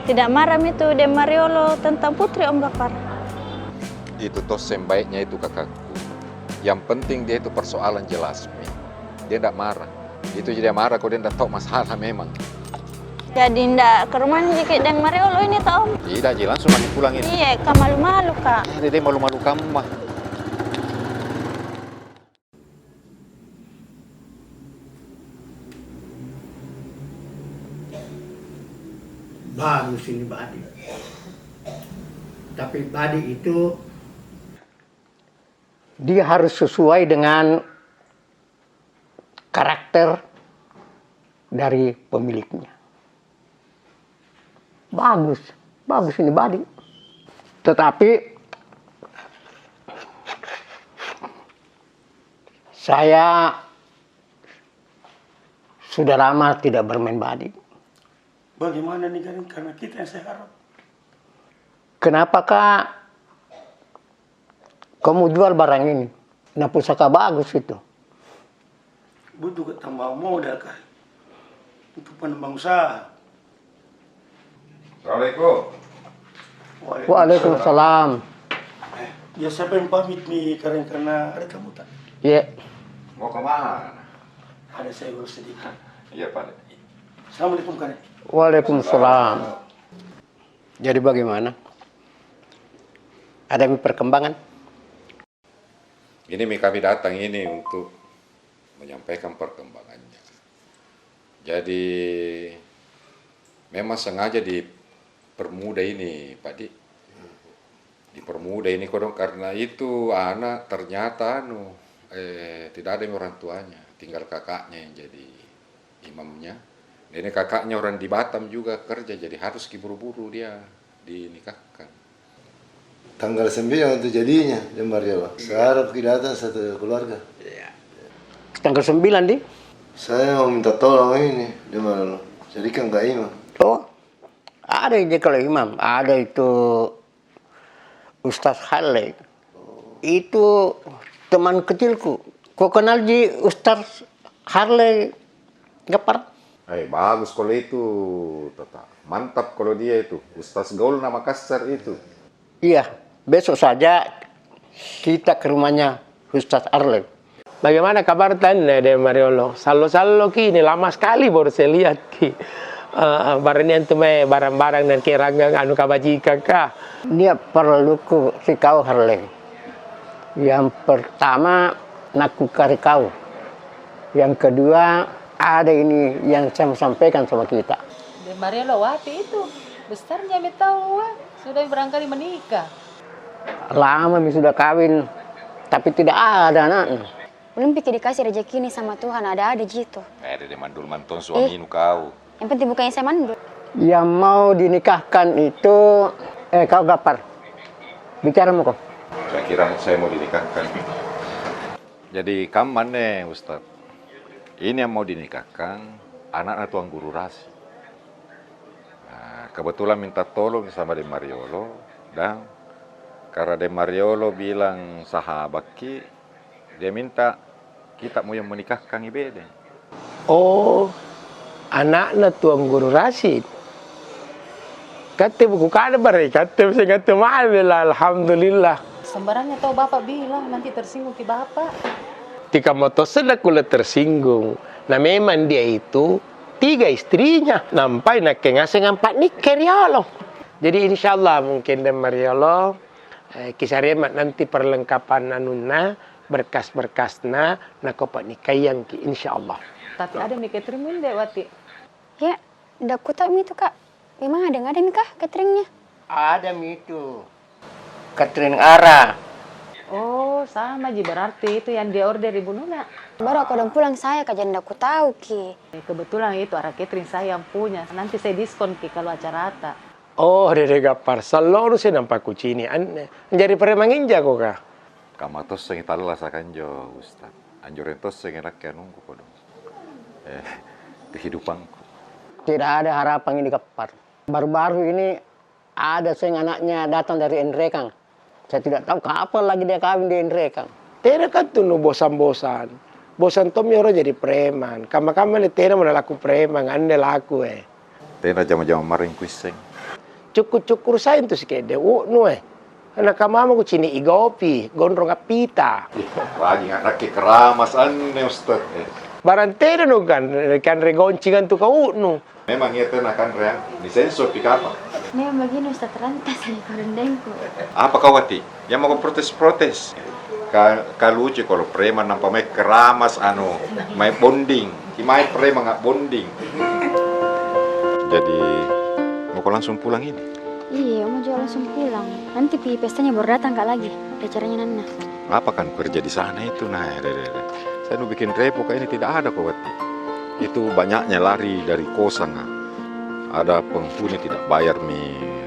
Tidak marah itu De Mariolo tentang Putri Om Gafar. Itu toh sembaiknya itu kakakku. Yang penting dia itu persoalan jelas, Mi. Dia tidak marah. Itu jadi marah kalau dia tidak tahu masalah memang. Jadi ndak ke rumahnya jika De Mariolo ini tau Om? Tidak, langsung lagi pulang ini. Iya, Kak malu-malu Kak. Dia malu-malu kamu mah. Bagus ini Badi. Tapi Badi itu dia harus sesuai dengan karakter dari pemiliknya. Bagus ini Badi. Tetapi saya sudah lama tidak bermain Badi. Bagaimana nih kan? Karena kita yang saya harap. Kenapakah kamu jual barang ini? Nah pusaka bagus itu. Butuh tambah modal kan. untuk penembang usaha. Assalamualaikum. Waalaikumsalam. Ya siapa yang pamit nih karena ada kamu tak? Iya. Mau kemana? Ada saya urus sedikit. Iya Pak. Assalamualaikum Karen. Waalaikumsalam. Jadi bagaimana? Ada perkembangan? Ini kami datang ini untuk menyampaikan perkembangannya. Jadi memang sengaja dipermudah ini Pak Di. Dipermudah ini kodong karena itu anak ternyata tidak ada orang tuanya, tinggal kakaknya yang jadi imamnya. Dan ini kakaknya orang di Batam juga kerja, jadi harus buru-buru dia dinikahkan. Tanggal 9 itu jadinya di Mariola. Saya harap kita datang satu keluarga. Tanggal 9 di? Saya mau minta tolong ini di Mariola. Jadi kan gak imam. Oh, ada aja kalau imam. Ada itu Ustaz Halek. Itu teman kecilku. Kau kenal ji Ustaz Harley Gapar? Bagus kalau itu, Tata. Mantap kalau dia itu. Ustaz Gaul nama Makassar itu. Iya, besok saja kita ke rumahnya Ustaz Harley. Bagaimana kabar tanda de Mariolo? Salo-salo kini lama sekali baru saya lihat ki. Barangnya itu barang-barang dan keranggang anu kabajika kah? Dia perlu ku si kau Harley. Yang pertama naku kari kau. Yang kedua ada ini yang saya sampaikan sama kita. De Mariolo Wati itu besarnya tahu sudah berangkali menikah. Lama sudah kawin tapi tidak ada anaknya. Belum pikir dikasih rezeki ini sama Tuhan, ada gitu. Ada di mandul manton suami kau. Yang penting bukannya saya mandul. Yang mau dinikahkan itu kau Gapar. Bicara mau kau. Saya kira saya mau dinikahkan. Jadi kapan nih Ustaz? Ini yang mau dinikahkan anak Tuan Guru Rasi. Nah, kebetulan minta tolong sama De Mariolo dan karena De Mariolo bilang sahabat ki, dia minta kita mau yang menikahkan Ibede. Oh, anaknya Tuan Guru Rasid. Kata buku kabar, kata saya kata alhamdulillah. Sembarangnya tahu bapak bilang nanti tersinggung ke bapak. Tika motos sudah kula tersinggung. Nah memang dia itu 3 istrinya. Nampai nak kengasih 4 nikah Riolo. Jadi insya Allah mungkin De Mariolo kisah remat nanti perlengkapan anuna berkas-berkasna nak kopak nikah yang insya Allah. Tapi ada nih catering deh Wati. Ya, ndak ku tahu itu Kak. Memang ada nggak ada nikah cateringnya? Ada itu. Catering Ara. Oh, sama Ji, berarti itu yang dia order Ibu Nuna. Baru aku udah pulang saya Kak, jangan aku tahu Ki. Kebetulan itu arah catering saya yang punya. Nanti saya diskon Ki kalau acara Ata. Oh, Dede Gapar, selalu saya nampak kucini. Jadi peremangin jago kah? Kamu tos yang itala sakan jo Ustaz. Anjurin tos yang enak ya nunggu kodong. Kehidupanku. Tidak ada harapan ini Gapar. Baru-baru ini ada anaknya datang dari Enrekang. Saya tidak tahu kapan lagi dia kawin di Enrekang. Tidak kan tuh bosan-bosan. Bosan tom yoro jadi preman. Kama-kama le tidak mau laku preman, ande laku Tidak jam-jam maring kuiseng. Cukur-cukur saya itu sih kayak dewu anak kamu aku cini igopi, gondrong apita. Lagi anak keramas aneh Ustaz. Barang tidak kan regoncingan tuh kau nu. Memang iya tenang kan reang, disensor di kapal. Ini begini Ustaz rantas nih karendengku. Apa kau Wati? Yang mau protes-protes? Kalau lucu kalau preman nampak main keramas main bonding. Main preman nggak bonding. Jadi mau kau langsung pulang ini? Iya, mau jual langsung pulang. Nanti pi pestanya baru datang Kak lagi. Acaranya Nana. Apa kan kerja di sana itu saya mau bikin repot ini tidak ada kok Wati. Itu banyaknya lari dari kosan. Ada penghuni tidak bayar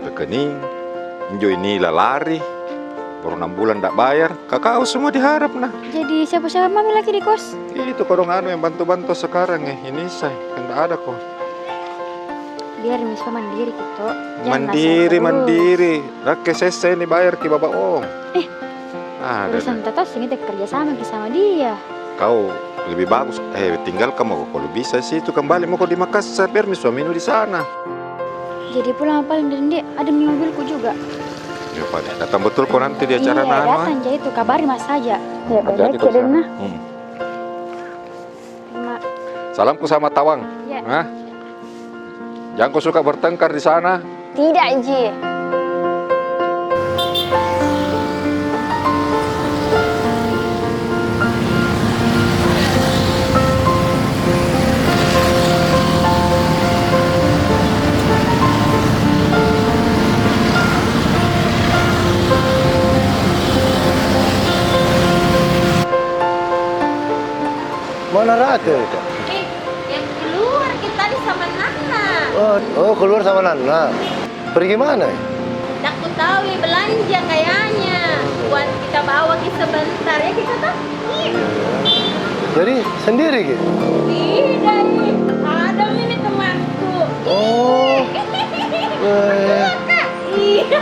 rekening. Injo ini lari. Baru 6 bulan tidak bayar. Kakak semua diharap nah. Jadi siapa-siapa mami lagi di kos? Itu kodong yang bantu-bantu sekarang ini saya kan tidak ada kok. Biar mispa mandiri gitu. Mandiri. Rakyat saya ini bayar ke bapak om. Urusan Tata sini kerja sama sama dia. Kau lebih bagus. Tinggal kamu kalau bisa sih itu kembali mau di Makassar, biar suamimu di sana. Jadi pulang apa Dende? Ada di mobilku juga. Ya Pak, datang betul kok nanti di acara Iya, datang aja itu, kabari Mas saja. Ya, hati-hati baik kau ya, Dena. Salamku sama Tawang. Ya. Hah? Jangan kau suka bertengkar di sana. Tidak, Ji. Mana Ratu itu? Yang keluar kita di sama Nana. Oh, keluar sama Nana. Pergi mana? Aku tahu ya belanja kayaknya. Buat kita bawa ke sebentar ya kita tak. Jadi sendiri gitu? Tidak, ada ini temanku. Oh. Berdua Kak. Iya.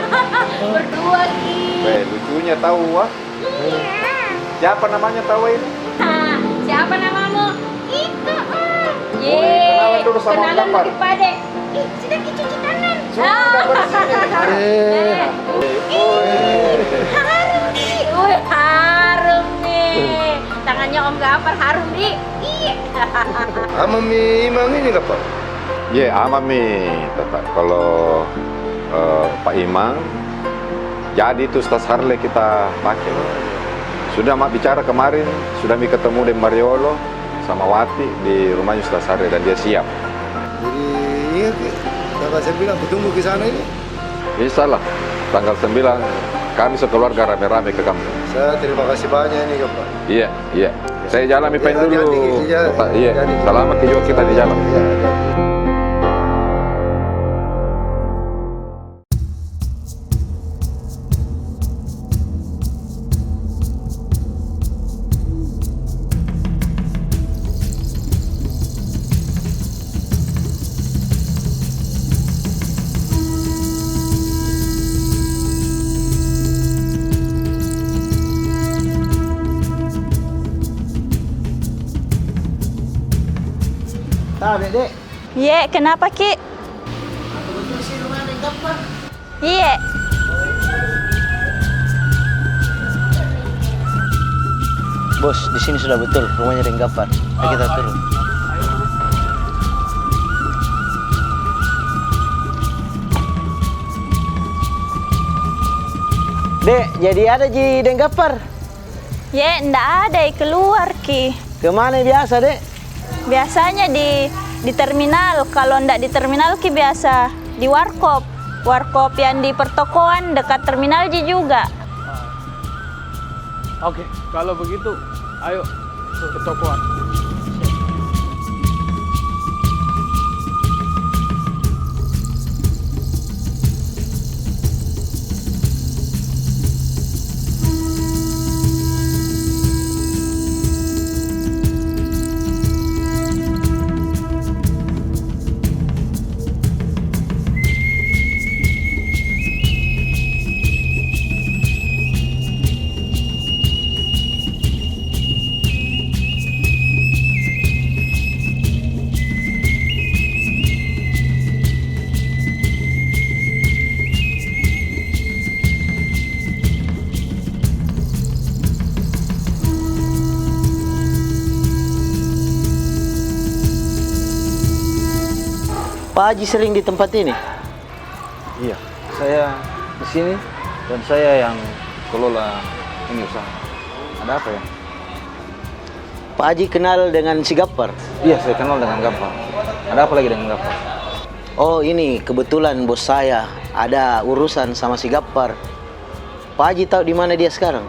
Berdua Ki. Lucunya tahu wah. Siapa namanya tahu ini? Siapa namamu? Itu. Kenalan dulu sama Om Gafar. Pade. Sudah cuci tangan. Harum nih. Harum nih. Tangannya Om Gafar harum nih. Amami Imam ini apa? Iya, Amami tetap. Kalau Pak Imam, jadi itu Ustaz Harley kita pakai. Sudah mak bicara kemarin, sudah ketemu dengan Mariolo sama Wati di rumahnya Ustaz Harley dan dia siap. Jadi iya, tanggal 9 bertunggu ke sana ini? Bisa lah, tanggal 9 kami sekeluarga rame-rame ke kampung. Saya terima kasih banyak ini Pak. Iya, iya. Saya jalan mipain dulu. Hati-hati, Iya, selamat juga kita di jalan. Dek. Iya, kenapa Ki? Iya. Bos, di sini sudah betul rumahnya Deng Gafar. Ayo kita turun. Dek, jadi ada di Deng Gafar? Ya, ndak ada, keluar Ki. Kemana biasa, Dek? Biasanya di terminal. Kalau ndak di terminal Ki biasa di warkop. Warkop yang di pertokoan dekat terminal Ji juga. Oke, kalau begitu ayo ke tokoan. Pak Haji sering di tempat ini? Iya, saya di sini dan saya yang kelola ini usaha. Ada apa ya? Pak Haji kenal dengan si Gafar? Iya, saya kenal dengan Gafar. Ada apa lagi dengan Gafar? Oh, ini kebetulan bos saya ada urusan sama si Gafar. Pak Haji tahu di mana dia sekarang?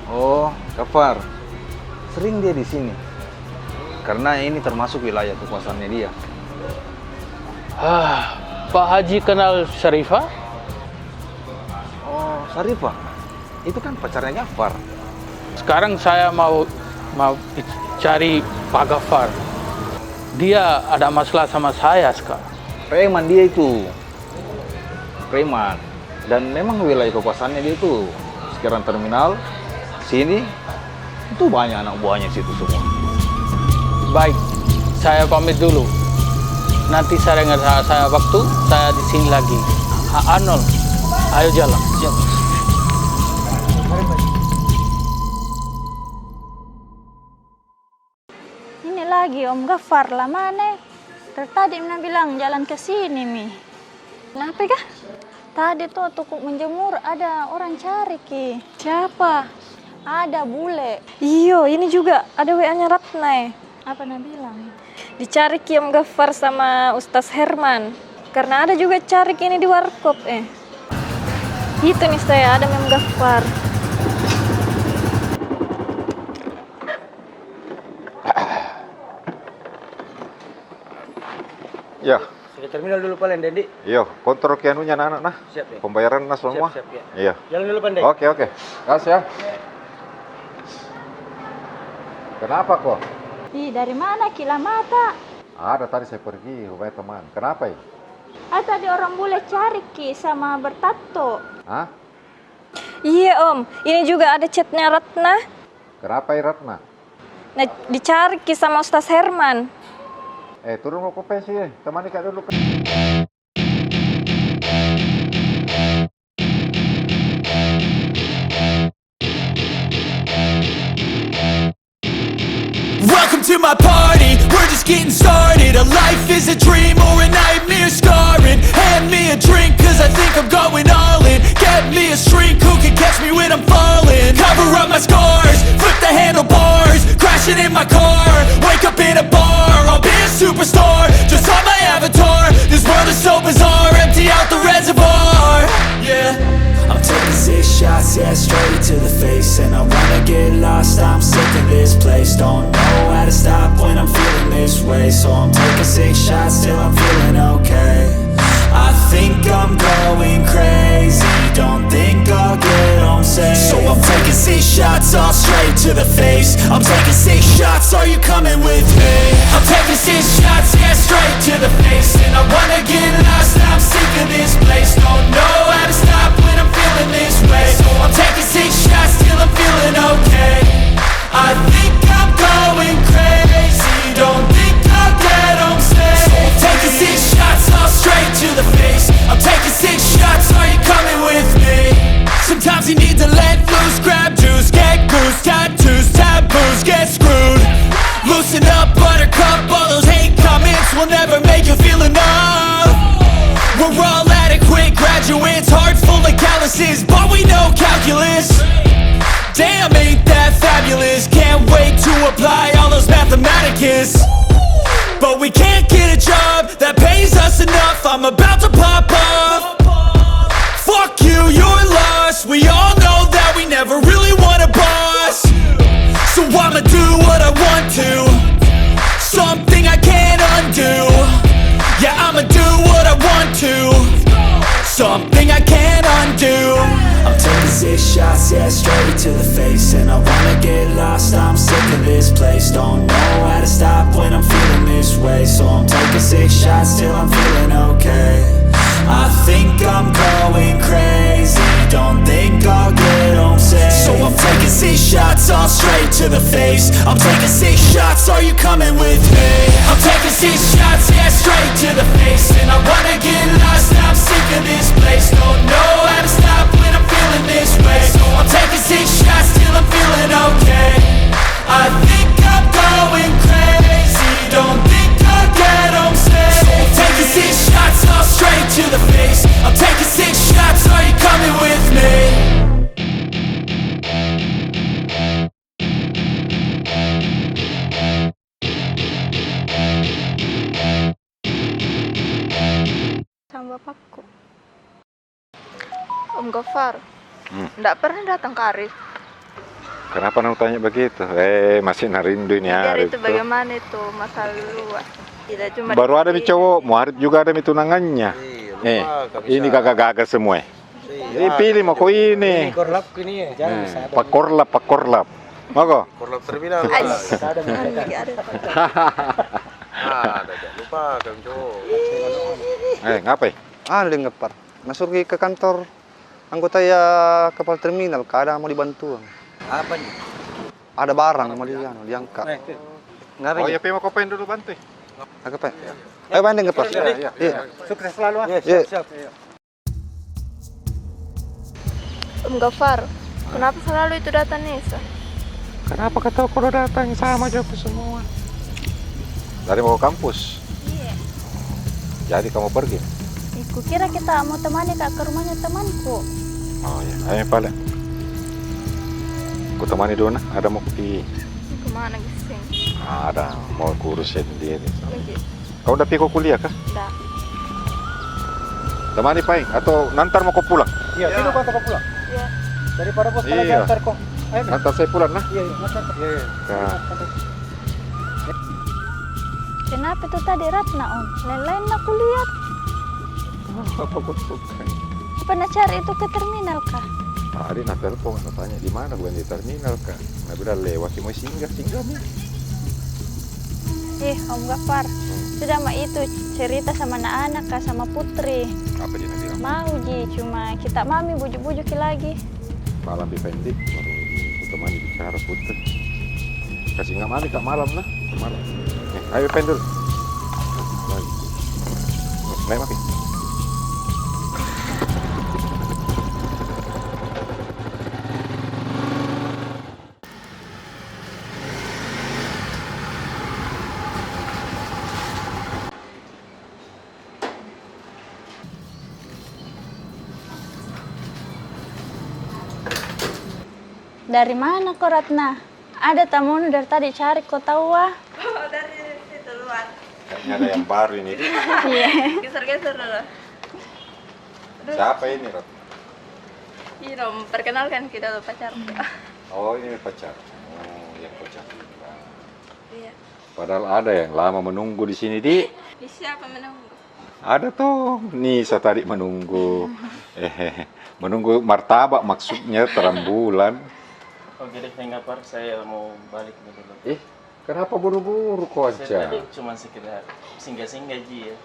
Oh, Gafar. Sering dia di sini. Karena ini termasuk wilayah kekuasaannya dia. Pak Haji kenal Syarifah? Oh, Syarifah? Itu kan pacarnya Gafar. Sekarang saya mau cari Pak Gafar. Dia ada masalah sama saya sekarang. Preman dia itu. Preman. Dan memang wilayah kekuasaannya dia itu sekarang terminal, sini, itu banyak anak buahnya situ semua. Baik, saya pamit dulu. Nanti saya dengar saya waktu, saya di sini lagi. Arnold, ayo jalan. Siap. Ini lagi Om Gafar lah mana? Dari tadi Mina bilang jalan ke sini Mi. Kenapa kah? Tadi tuh tukuk menjemur ada orang cari Ki. Siapa? Ada bule. Iyo, ini juga ada WA-nya Ratna. Apa Nah bilang? Dicari Ki Om Gafar sama Ustaz Herman. Karena ada juga cari Ki ini di warkop Itu nih saya ada Om Gafar. Ya. Sudah terminal dulu Palen, Dendi. Iya, kontrol kianunya anak-anak nah. Siap ya. Pembayaran nah semua. Siap, ya. Iya. Jalan dulu Pandai. Oke. Kasih ya. Kenapa kok? Ih, dari mana Ki Lamata? Ada tadi saya pergi rumah teman. Kenapa ya? Tadi orang bule cari Ki sama bertato. Hah? Iya Om, ini juga ada chatnya Ratna. Kenapa ya Ratna? Nah, dicari Ki sama Ustaz Herman. Turun ke pensi temani kak dulu. Welcome to my party, we're just getting started. A life is a dream or a nightmare scarring. Hand me a drink cause I think I'm going all in. Get me a shrink who can catch me when I'm falling. Cover up my scars, flip the handlebars. Crashing in my car, wake up in a bar. I'll be a superstar, just on my avatar. This world is so bizarre, empty out the reservoir. Yeah, I'm taking 6 shots, yeah, straight to the face. And I wanna get lost, I'm sick of this place. Don't know how to stop when I'm feeling this way. So I'm taking 6 shots till I'm feeling okay. I think I'm going crazy, don't think I'll get home safe. So I'm taking 6 shots, all straight to the face. I'm taking 6 shots, are you coming with me? I'm taking 6 shots, yeah, straight to the face. And I wanna get lost, I'm sick of this place. Don't know how to stop when I'm feeling this way. So I'm taking 6 shots till I'm feeling okay. I think I'm going crazy, don't think I'll get home safe. So I'm taking 6 shots, all straight to the face. I'm taking 6 shots, are you coming with me? Sometimes you need to let loose, grab juice, get goose, tattoos, taboos, get screwed. Loosen up, buttercup, all those hate comments will never make you feel enough. We're all adequate graduates, heart full of calluses, but we know calculus. Damn, ain't that fabulous? Can't wait to apply all those mathematicus. But we can't get a job that pays us enough. I'm about to pop off. Fuck you, you're lost. We all know that we never really want a boss. So I'ma do what I want to, something I can't undo. Yeah, I'ma do what I want to, something I can't undo. I'm taking 6 shots, yeah, straight to the face. And I wanna get lost, I'm sick of this place. Don't know how to stop when I'm feeling this way. So I'm taking 6 shots till I'm feeling okay. I think I'm going crazy, don't think I'll get home safe. So I'm taking 6 shots, all straight to the face. I'm taking 6 shots, are you coming with me? I'm taking 6 shots, yeah, straight to the face. And I wanna get lost, I'm sick of this place. Don't know how to stop when I'm feeling this way. So I'm taking 6 shots till I'm feeling okay. I think I'm going crazy, don't think I'll get home safe. So I'm taking 6 shots, all straight to the face. I'm taking 6 shots, are you coming with me? Sama bapakku. Om Gofar, enggak pernah datang ke Arif. Kenapa kamu tanya begitu? Masih narindu ini Biar Arif itu bagaimana itu masa lalu. Tidak cuma baru ada mi cowok, mau Arif juga ada mi tunangannya. Ini kakak-kakak semua. Pilih mau kau ini. Korlap ini ya, jangan Pak Korlap. Mau kok? Korlap terminal. Ada lupa kang cowok. Ngapain? Ngepar. Masuk ke kantor anggota ya kapal terminal, keadaan mau dibantu. Apa nih? Ada barang mau diangkat. Ngapain? Oh ya, mau kopain dulu bantu. Agak Pak. Ayo banding ke Pak. Iya. Sukses selalu ah. Siap. Om Gafar, kenapa selalu itu datang Nisa? Kenapa kau tahu kalau datang sama aja semua? Dari mau ke kampus. Iya. Jadi kamu pergi? Aku kira kita mau temani Kak ke rumahnya temanku. Oh ya, ayo paling. Aku temani dulu nah, ada mau pergi. Kemana gising? Ada, mau kurusin dia nih. Oke. Kau udah pikir kuliah kah? Udah. Temani Paing, atau nanti mau kau pulang? Iya, tidur kau kau pulang. Iya. Daripada bos kalau Iya. antar kok. Ayo. Nanti saya pulang nah. Iya, antar. Iya. Nah. Kenapa itu tadi Ratna Om? Lain-lain aku lihat. Apa kau suka? Pernah cari itu ke terminal kah? Tadi nak telepon, tanya di mana, bukan di terminal kah? Nah, udah lewat, mau singgah nih. Om Gafar, sudah mah itu cerita sama anak-anak kah sama Putri. Apa dia bilang? Mau Ji, cuma kita mami bujuk-bujuki lagi. Malam di pendek, baru temani bicara Putri. Kasih nggak mami kak malam lah, malam. Ayo pendul. Naik mati. Dari mana kok Ratna? Ada tamu dari tadi cari kok tahu ah? Oh, dari situ luar. Kayaknya ada yang baru ini. Iya. Geser-geser dulu. Siapa ini, Rot? Iya dong, perkenalkan kita tuh pacar. Oh, ini pacar. Oh, yang pacar. Iya. Padahal ada yang lama menunggu di sini, Di. Siapa menunggu? Ada tuh, Nisa tadi menunggu. Menunggu martabak maksudnya terang bulan. Oke deh, Gafar, saya mau balik dulu. Kenapa buru-buru kok Saya aja? tadi cuma sekedar singgah-singgah Ji ya.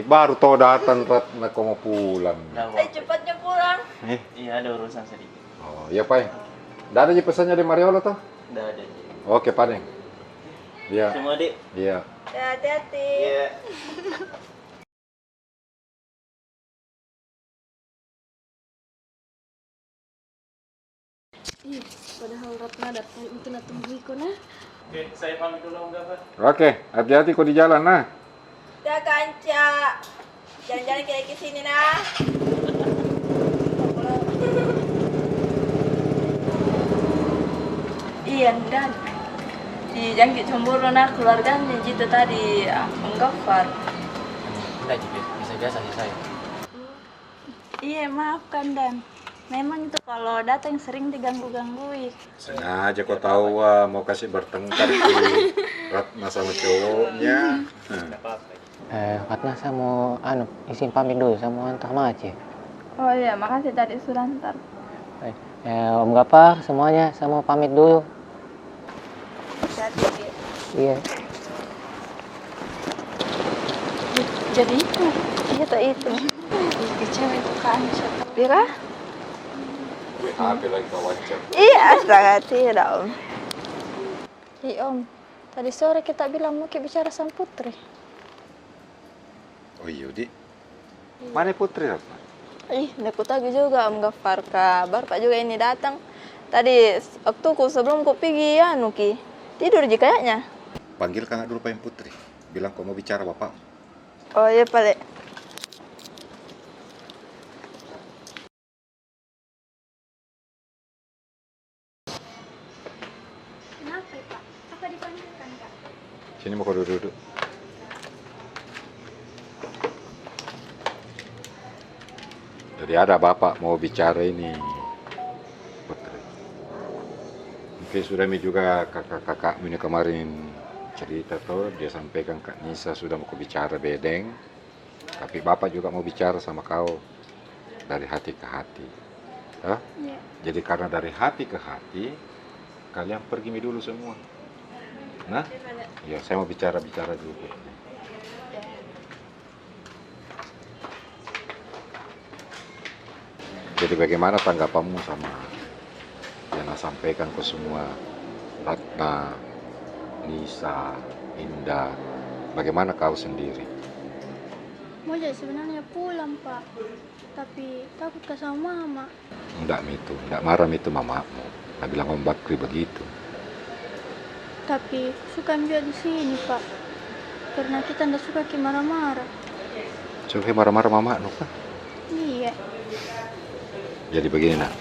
Baru tau datang Ratna kau mau pulang. Cepatnya pulang. Iya, ada urusan sedikit. Oh, iya Pak. Udah ada pesannya di Mariolo tuh? Udah ada Ji. Oke, Pak Deng. Iya. Semua Dik. Iya. Hati-hati. Iya. Ih, padahal Ratna datang itu nak tungguiku nah. Oke, saya pamit dulu Om Gafar. Oke, hati-hati kau di jalan nah. Ya Kanca. Jalan-jalan kayak ke sini nah. Iya, dan di jangkit cemburu nah keluarganya gitu tadi Om Gafar. Udah Ji, biasa sih saya. Iya, maafkan Dan. Memang itu kalau datang sering diganggu-ganggui. Sengaja kau tahu mau kasih bertengkar di Ratna sama cowoknya. Ratna saya mau izin pamit dulu, saya mau antar Maci. Oh iya, makasih tadi sudah ntar. Om Gafar semuanya, saya mau pamit dulu. Iya. Jadi itu, itu. Cewek itu kan siapa? Bira? HP lagi kau wajar. Iya, astaga, tidak Om. Iya Om, tadi sore kita bilang mau bicara sama Putri. Oh iya, Di. Mana Putri, Ratna? Aku tadi juga Om Gafar kabar Pak juga ini datang. Tadi waktu sebelum ku pergi ya Nuki. Tidur aja kayaknya. Panggil kakak dulu Pak Putri. Bilang kau mau bicara Bapak. Oh iya, Pak. Kenapa Pak? Apa dipanggilkan Kak? Sini mau kau duduk. Jadi ada Bapak mau bicara ini. Putri. Mungkin sudah juga kakak-kakak ini kemarin cerita tuh, dia sampaikan Kak Nisa sudah mau bicara bedeng. Tapi Bapak juga mau bicara sama kau dari hati ke hati. Hah? Iya. Jadi karena dari hati ke hati, kalian pergi dulu semua. Nah, ya saya mau bicara dulu. Jadi bagaimana tanggapanmu sama yang saya sampaikan ke semua, Ratna, Nisa, Indah, bagaimana kau sendiri? Mau jadi sebenarnya pulang, Pak. Tapi takut ke sama Mama. Enggak Mitu, enggak marah Mitu mamamu. Nak bilang Om Bakri begitu. Tapi suka ambil di sini, Pak. Karena kita ndak suka ki marah-marah. Suka marah-marah mamamu kan? Iya. Jadi begini nak.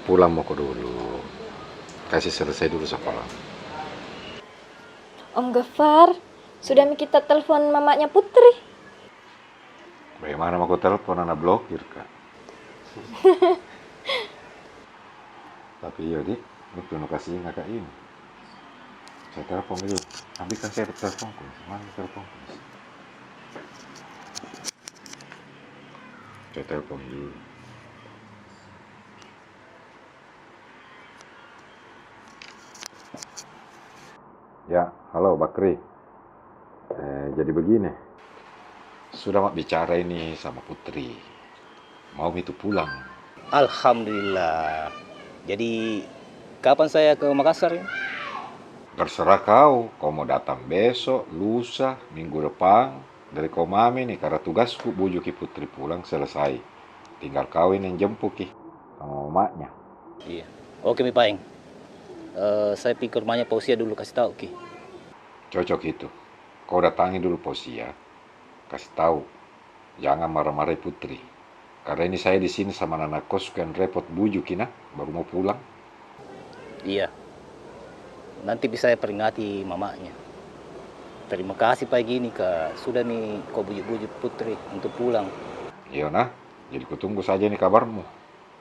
Pulang mau ke dulu. Kasih selesai dulu sekolah. Om Gafar, sudah kita telepon mamanya Putri. Bagaimana mau aku telepon, anak blokir kak. Tapi yaudah, ini penuh kasih kakak ini. Saya telepon dulu. Nanti kan saya teleponku. Mana teleponku? Saya telepon dulu. Ya, halo Bakri. Jadi begini. Sudah mak bicara ini sama Putri. Mau itu pulang. Alhamdulillah. Jadi kapan saya ke Makassar ya? Terserah kau mau datang besok, lusa, minggu depan. Dari kau mami nih, karena tugasku bujuki Putri pulang selesai. Tinggal kau ini yang jemput ki sama mamanya. Iya. Oke Mi Paeng. Saya pergi ke rumahnya Pausia dulu, kasih tahu ki. Cocok itu. Kau datangi dulu Pausia, kasih tahu. Jangan marah-marah Putri. Karena ini saya di sini sama anak kos kan repot bujuk nak, baru mau pulang. Iya. Nanti bisa saya peringati mamanya. Terima kasih pagi ini kak. Sudah nih kau bujuk-bujuk Putri untuk pulang. Iya nah. Jadi kutunggu saja nih kabarmu.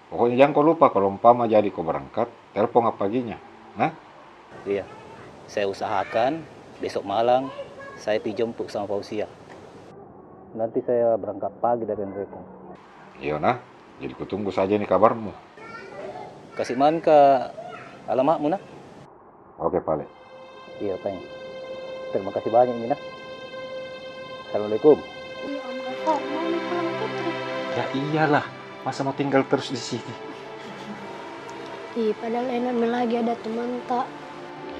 Pokoknya jangan kau lupa kalau umpama jadi kau berangkat, telepon apa paginya. Nah? Iya. Saya usahakan besok malam saya pergi jemput sama Pausia. Nanti saya berangkat pagi dari Repong. Iya nah. Jadi kutunggu saja nih kabarmu. Kasih man ke alamatmu nak. Oke Pale. Iya Peng. Terima kasih banyak ini nak. Assalamualaikum. Iya Om Gafar, mau pulang Putri. Ya iyalah, masa mau tinggal terus di sini? Padahal enak lagi ada teman tak.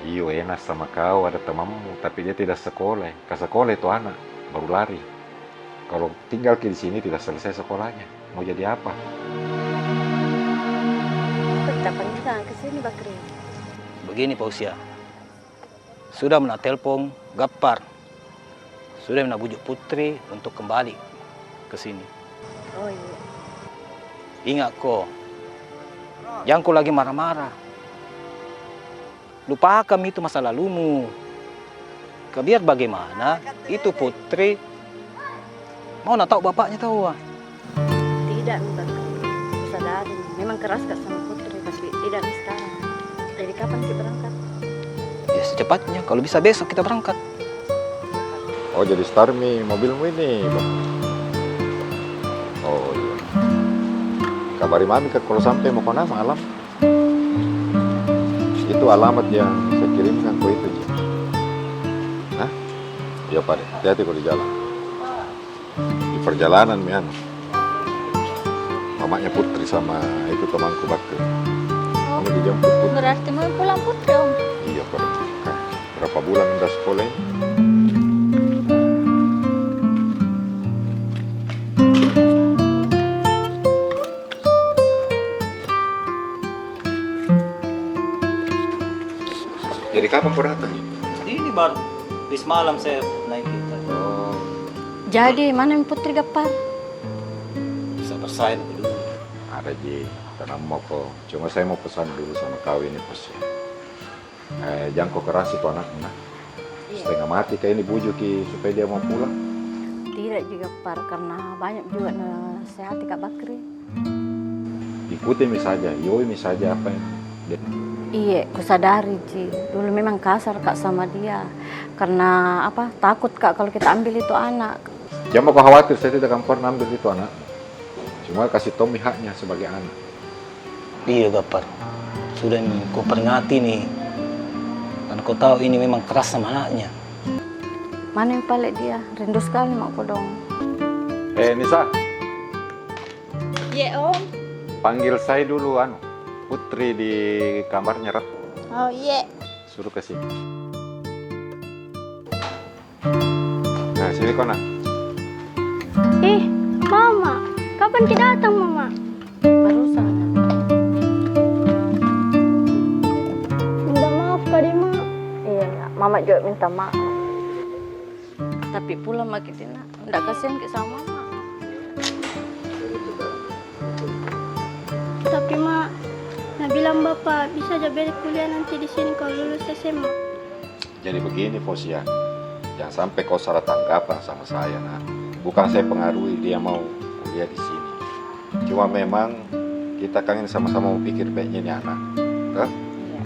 Iyo enak sama kau ada temanmu, tapi dia tidak sekolah. Ke sekolah itu anak baru lari. Kalau tinggal di sini tidak selesai sekolahnya, mau jadi apa? Apa kita panggilkan ke sini Bakri? Begini Pausia. Sudah nak telepon Gapar. Sudah nak bujuk Putri untuk kembali ke sini. Oh iya. Ingat kok, jangan kau lagi marah-marah. Lupakan itu masa lalumu. Biar bagaimana, itu Putri mau nak tahu bapaknya tahu. Tidak Mbak, aku sadari. Memang keras kak sama Putri, tapi tidak sekarang. Jadi kapan kita berangkat? Ya secepatnya, kalau bisa besok kita berangkat. Oh jadi Starmi mobilmu ini Bang? Oh iya. Kabari mami kan kalau sampai mau kona malam. Itu alamat yang saya kirimkan ke itu Ji. Hah? Iya Pak, hati-hati kalau di jalan. Di perjalanan Mian. Mamanya Putri sama itu temanku Bakri. Oh, ini dijemput Putri. Berarti mau pulang Putri Om? Iya Pak. Berapa bulan udah sekolah ini? Jadi kapan kau datang? Ini baru, bis malam saya naik kita. Oh. Jadi mana yang Putri Gapar? Bisa bersaing dulu. Ada Ji, tenang mau kok. Cuma saya mau pesan dulu sama kau ini Pos ya. Jangan kau keras itu anakmu nah. Setengah mati kayak ini bujuki supaya dia mau pulang. Tidak juga Par, karena banyak juga nasihati Kak Bakri. Ikuti saja, yoi saja apa yang dia. Iya, ku sadari Ji. Dulu memang kasar Kak sama dia. Karena apa? Takut Kak kalau kita ambil itu anak. Jangan kau khawatir, saya tidak akan pernah ambil itu anak. Cuma kasih Tommy haknya sebagai anak. Iya Gapar, sudah nih kau peringati nih. Dan kau tahu ini memang keras sama anaknya. Mana yang paling dia? Rindu sekali mak ku dong. Nisa, Iya Om. panggil saya dulu Putri di kamarnya Rat. Oh iya. Suruh ke sini. Nah, sini kau nak. Ih, Mama, kapan kita datang, Mama? Barusan. Minta maaf kali, Ma. Iya, Nak. Mama juga minta maaf. Tapi pula Mak Kitina, enggak kasihan ke sama Mama. Tapi, Ma, nah bilang Bapak bisa aja balik kuliah nanti di sini kalau lulus SMA. Jadi begini, Fosia. Jangan sampai kau salah tanggapan sama saya, nak. Bukan saya pengaruhi dia mau kuliah di sini. Cuma memang kita kangen sama-sama mau pikir baiknya ini anak.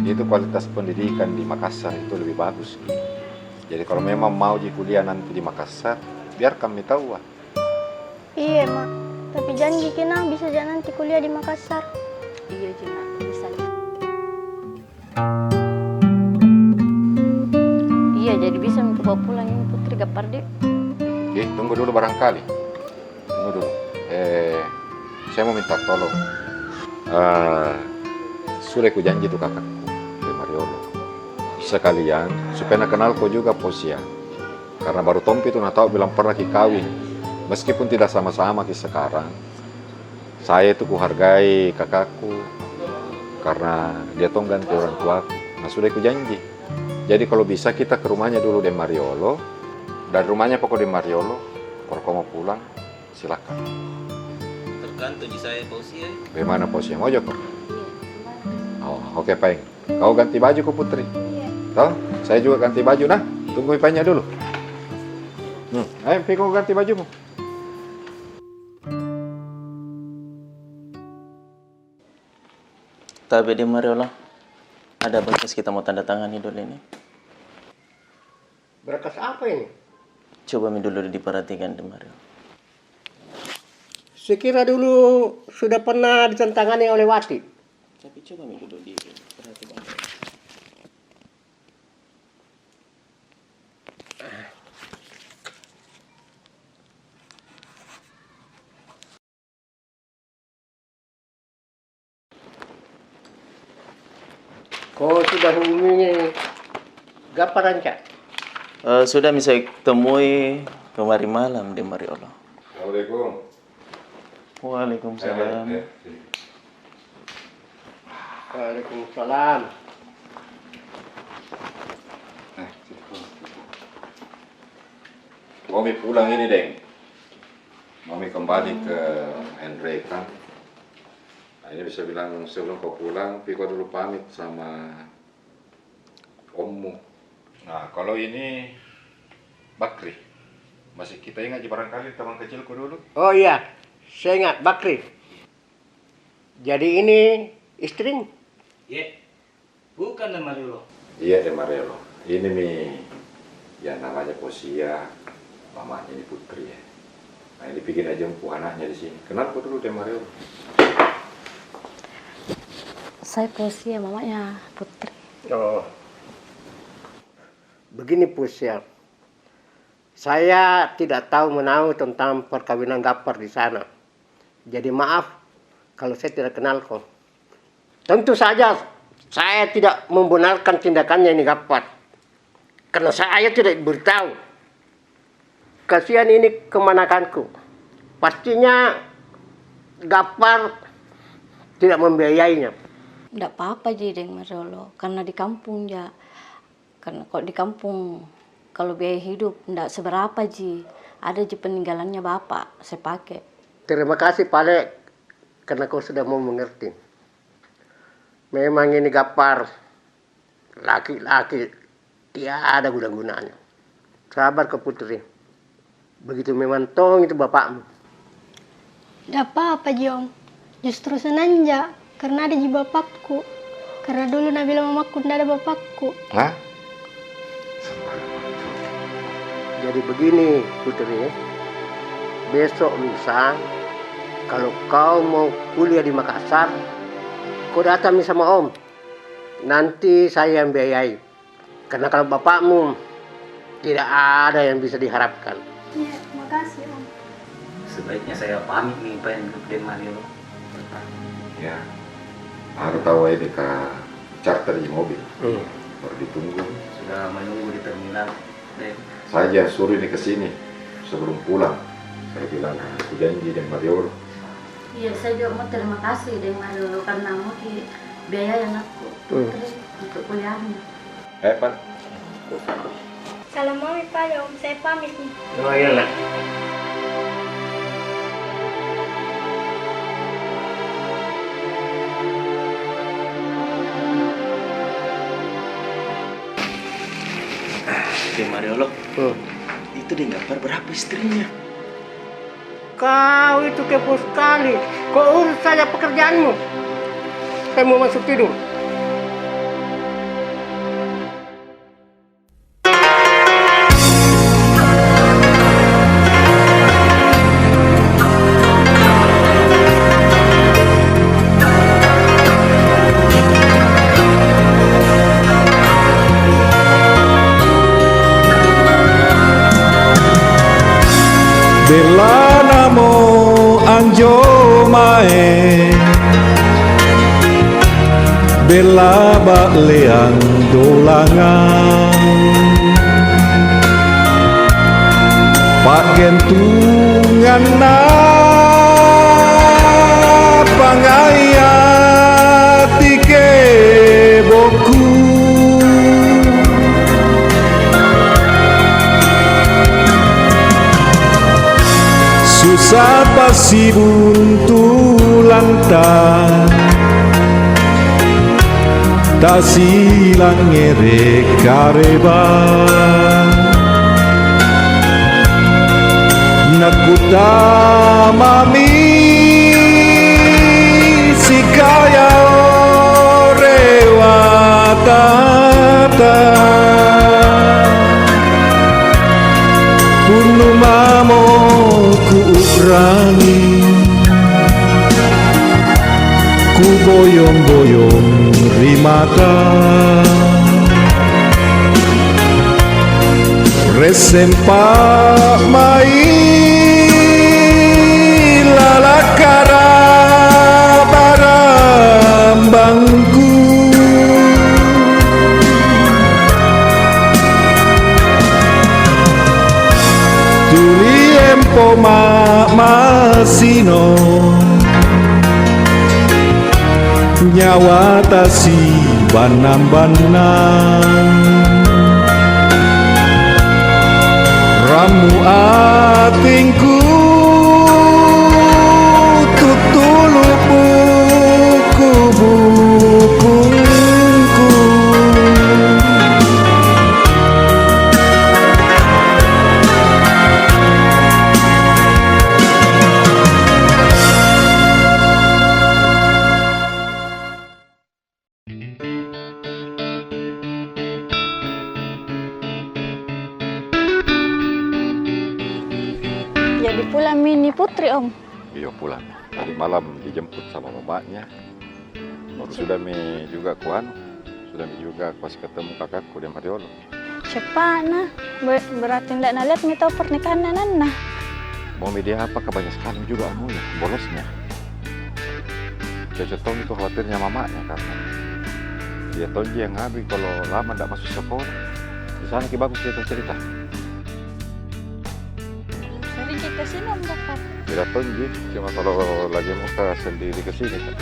Itu kualitas pendidikan di Makassar itu lebih bagus. Jadi kalau memang mau di kuliah nanti di Makassar, biar kami tahu. Iya, Ma. Tapi janji kena bisa aja nanti kuliah di Makassar. Iya, Cina. Bisa. Iya, jadi bisa minta bawa pulang ini Putri Gapar, Dek. Tunggu dulu barangkali. Tunggu dulu. Saya mau minta tolong. Sudah ku janji tuh kakakku, di Mariolo. Sekalian, supaya nak kenal kau juga, Fosia. Karena baru Tompi tuh nak tahu bilang pernah ki kawin. Meskipun tidak sama-sama ki sekarang, saya itu kuhargai kakakku. Karena dia tuh ganti orang tuaku. Nah, sudah ku janji. Jadi kalau bisa kita ke rumahnya dulu di Mariolo. Dan rumahnya pokok di Mariolo. Kalau kau mau pulang, silakan. Tergantung di saya, Fosia. Bagaimana, Fosia? Mau Joko? Oh, oke, Paeng. Kau ganti baju ke Putri? Toh, saya juga ganti baju, nah. Tunggu Paengnya dulu. Ayo, kau ganti bajumu. Tapi di Mariolo, ada berkas kita mau tanda tangani dulu ini. Berkas apa ini? Coba dulu diperhatikan di Mariolo. Sekira dulu sudah pernah ditantangani oleh Wati. Tapi coba dulu diperhatikan. Kau sudah hubungi Gapar Ranca? Sudah bisa temui kemarin malam di Mariolo. Assalamualaikum. Waalaikumsalam. Waalaikumsalam. Mami pulang ini, Deng. Mami kembali ke Hendreka. Nah, ini bisa bilang sebelum kau pulang, Piko dulu pamit sama ommu. Nah, kalau ini Bakri. Masih kita ingat barangkali teman kecilku dulu? Oh iya, saya ingat Bakri. Jadi ini istrimu? Iya, bukan di Mariolo. Iya, di Mariolo. Ini yang namanya Fosia, mamanya ini Putri ya. Nah, ini bikin aja empuh anaknya di sini. Kenal kok dulu di Mariolo? Saya Fosia, mamanya Putri. Oh. Begini Fosia. Saya tidak tahu menahu tentang perkawinan Gapar di sana. Jadi maaf kalau saya tidak kenal kau. Tentu saja saya tidak membenarkan tindakannya ini Gapar. Karena saya tidak beritahu. Kasihan ini kemanakanku. Pastinya Gapar tidak membiayainya. Enggak apa-apa Ji Deng Mariolo, karena di kampung ya. Karena kok di kampung kalau biaya hidup enggak seberapa Ji. Ada Ji peninggalannya Bapak, saya pakai. Terima kasih Pak Lek, karena kau sudah mau mengerti. Memang ini Gapar, laki-laki tiada guna-gunanya. Sabar ke Putri. Begitu memang tong itu bapakmu. Tidak apa-apa Jong, justru senang ya. Karena ada di bapakku. Karena dulu Nabila mamaku tidak ada bapakku. Hah? Jadi begini Putri, besok lusa kalau kau mau kuliah di Makassar, kau datang sama Om. Nanti saya yang biayai. Karena kalau bapakmu tidak ada yang bisa diharapkan. Iya, makasih Om. Sebaiknya saya pamit nih pengen ke Mariolo. Ya. Harus tahu ini ke charter di mobil. Baru ditunggu. Sudah menunggu di terminal. Saja suruh ini ke sini. sebelum pulang saya bilang aku janji dengan Mariolo. Iya, saya juga mau terima kasih dengan Mariolo karena mau biayain aku untuk kuliahnya. Pak. Salam mami Pak Yom, saya pamit nih. Oh iya nak. Mariolo, itu dia Gaffar berapa istrinya? Kau itu kepo sekali. Kau urus saja pekerjaanmu. Saya mau masuk tidur. Bella namo anjo mae Bella bakleang dolangan Pak gentungan na pangaya tike boku susah pasti buntu lantar tak silang ngere kareba nakuta mami si kaya rewa tata punu mamo ku urangi ku boyong-boyong rimata resempak mai lalakara barambangku tuli empo masino nyawa tasi banam-banam ramu atingku tutulu buku-bukuku Jadi pulang Mini Putri, Om. Iya pulang. Tadi malam dijemput sama mamanya. Baru sudah mi juga kuan, sudah mi juga pas ketemu kakakku di Mariolo. Cepat nah, berarti tidak lihat mi tahu pernikahan Nana. Mau media apa banyak sekali juga kamu ya bolosnya. Cece Tong itu khawatirnya mamanya karena dia Tonji yang ngabi kalau lama tidak masuk sekolah. Di sana ki bagus dia cerita. Sering kita sini Om Gaffar. Tidak Tonji, cuma kalau lagi muka sendiri ke sini kan.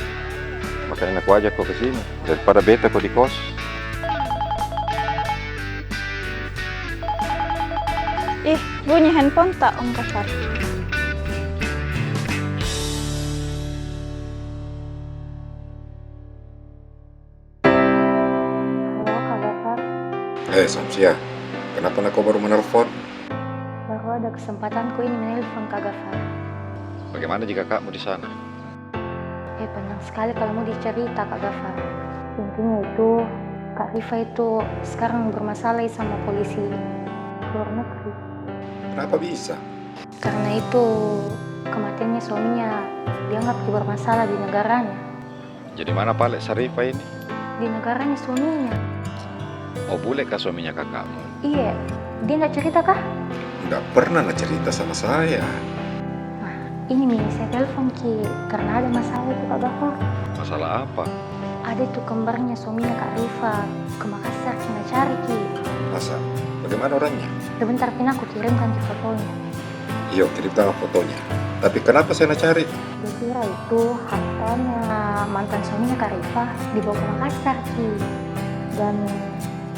Makanya aku ajak kau ke sini daripada beta kau di kos. Ih, bunyi handphone tak Om Gaffar? Samsia, kenapa kau baru menelpon? Baru ada kesempatanku ini menelpon Kak Gaffar. Bagaimana jika kakakmu di sana? Panjang sekali kalau mau dicerita Kak Gaffar. Intinya itu, Kak Rifa itu sekarang bermasalah sama polisi luar negeri. Kenapa bisa? Karena itu kematiannya suaminya dianggap bermasalah di negaranya. Jadi mana Pak Sarifah ini? Di negaranya suaminya. Oh boleh kah suaminya kakakmu? Iya, dia nggak cerita kah? Nggak pernah lah cerita sama saya. Ini nih, saya telepon Ki, karena ada masalah itu Kak Gaffar. Masalah apa? Ada itu kembarnya suaminya Kak Rifa ke Makassar cari Ki. Masa? Bagaimana orangnya? Sebentar Pin aku kirimkan Ki fotonya. Iya, kirimkan fotonya. Tapi kenapa saya nak cari? Dia kira itu hartanya mantan suaminya Kak Rifa dibawa ke Makassar, Ki. Dan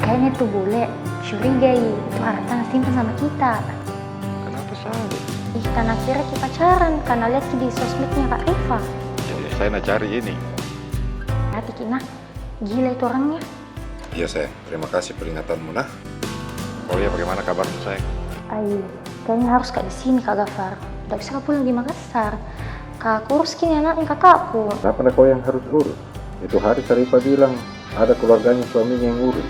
kayaknya tuh bule curigai itu harta simpan sama kita. Kenapa salah? Ih, karena kira kita pacaran, karena lihat di sosmednya Kak Rifa. Jadi saya nak cari ini. Hati Kina, gila itu orangnya. Iya sayang, terima kasih peringatanmu nah. Oh iya, bagaimana kabarmu sayang? Ay, kayaknya harus Kak di sini Kak Gafar. Tidak bisa Kak pulang di Makassar. Kak urus kini anaknya kakakku. Kenapa kau yang harus urus? Itu hari Rifa bilang ada keluarganya suaminya yang urus.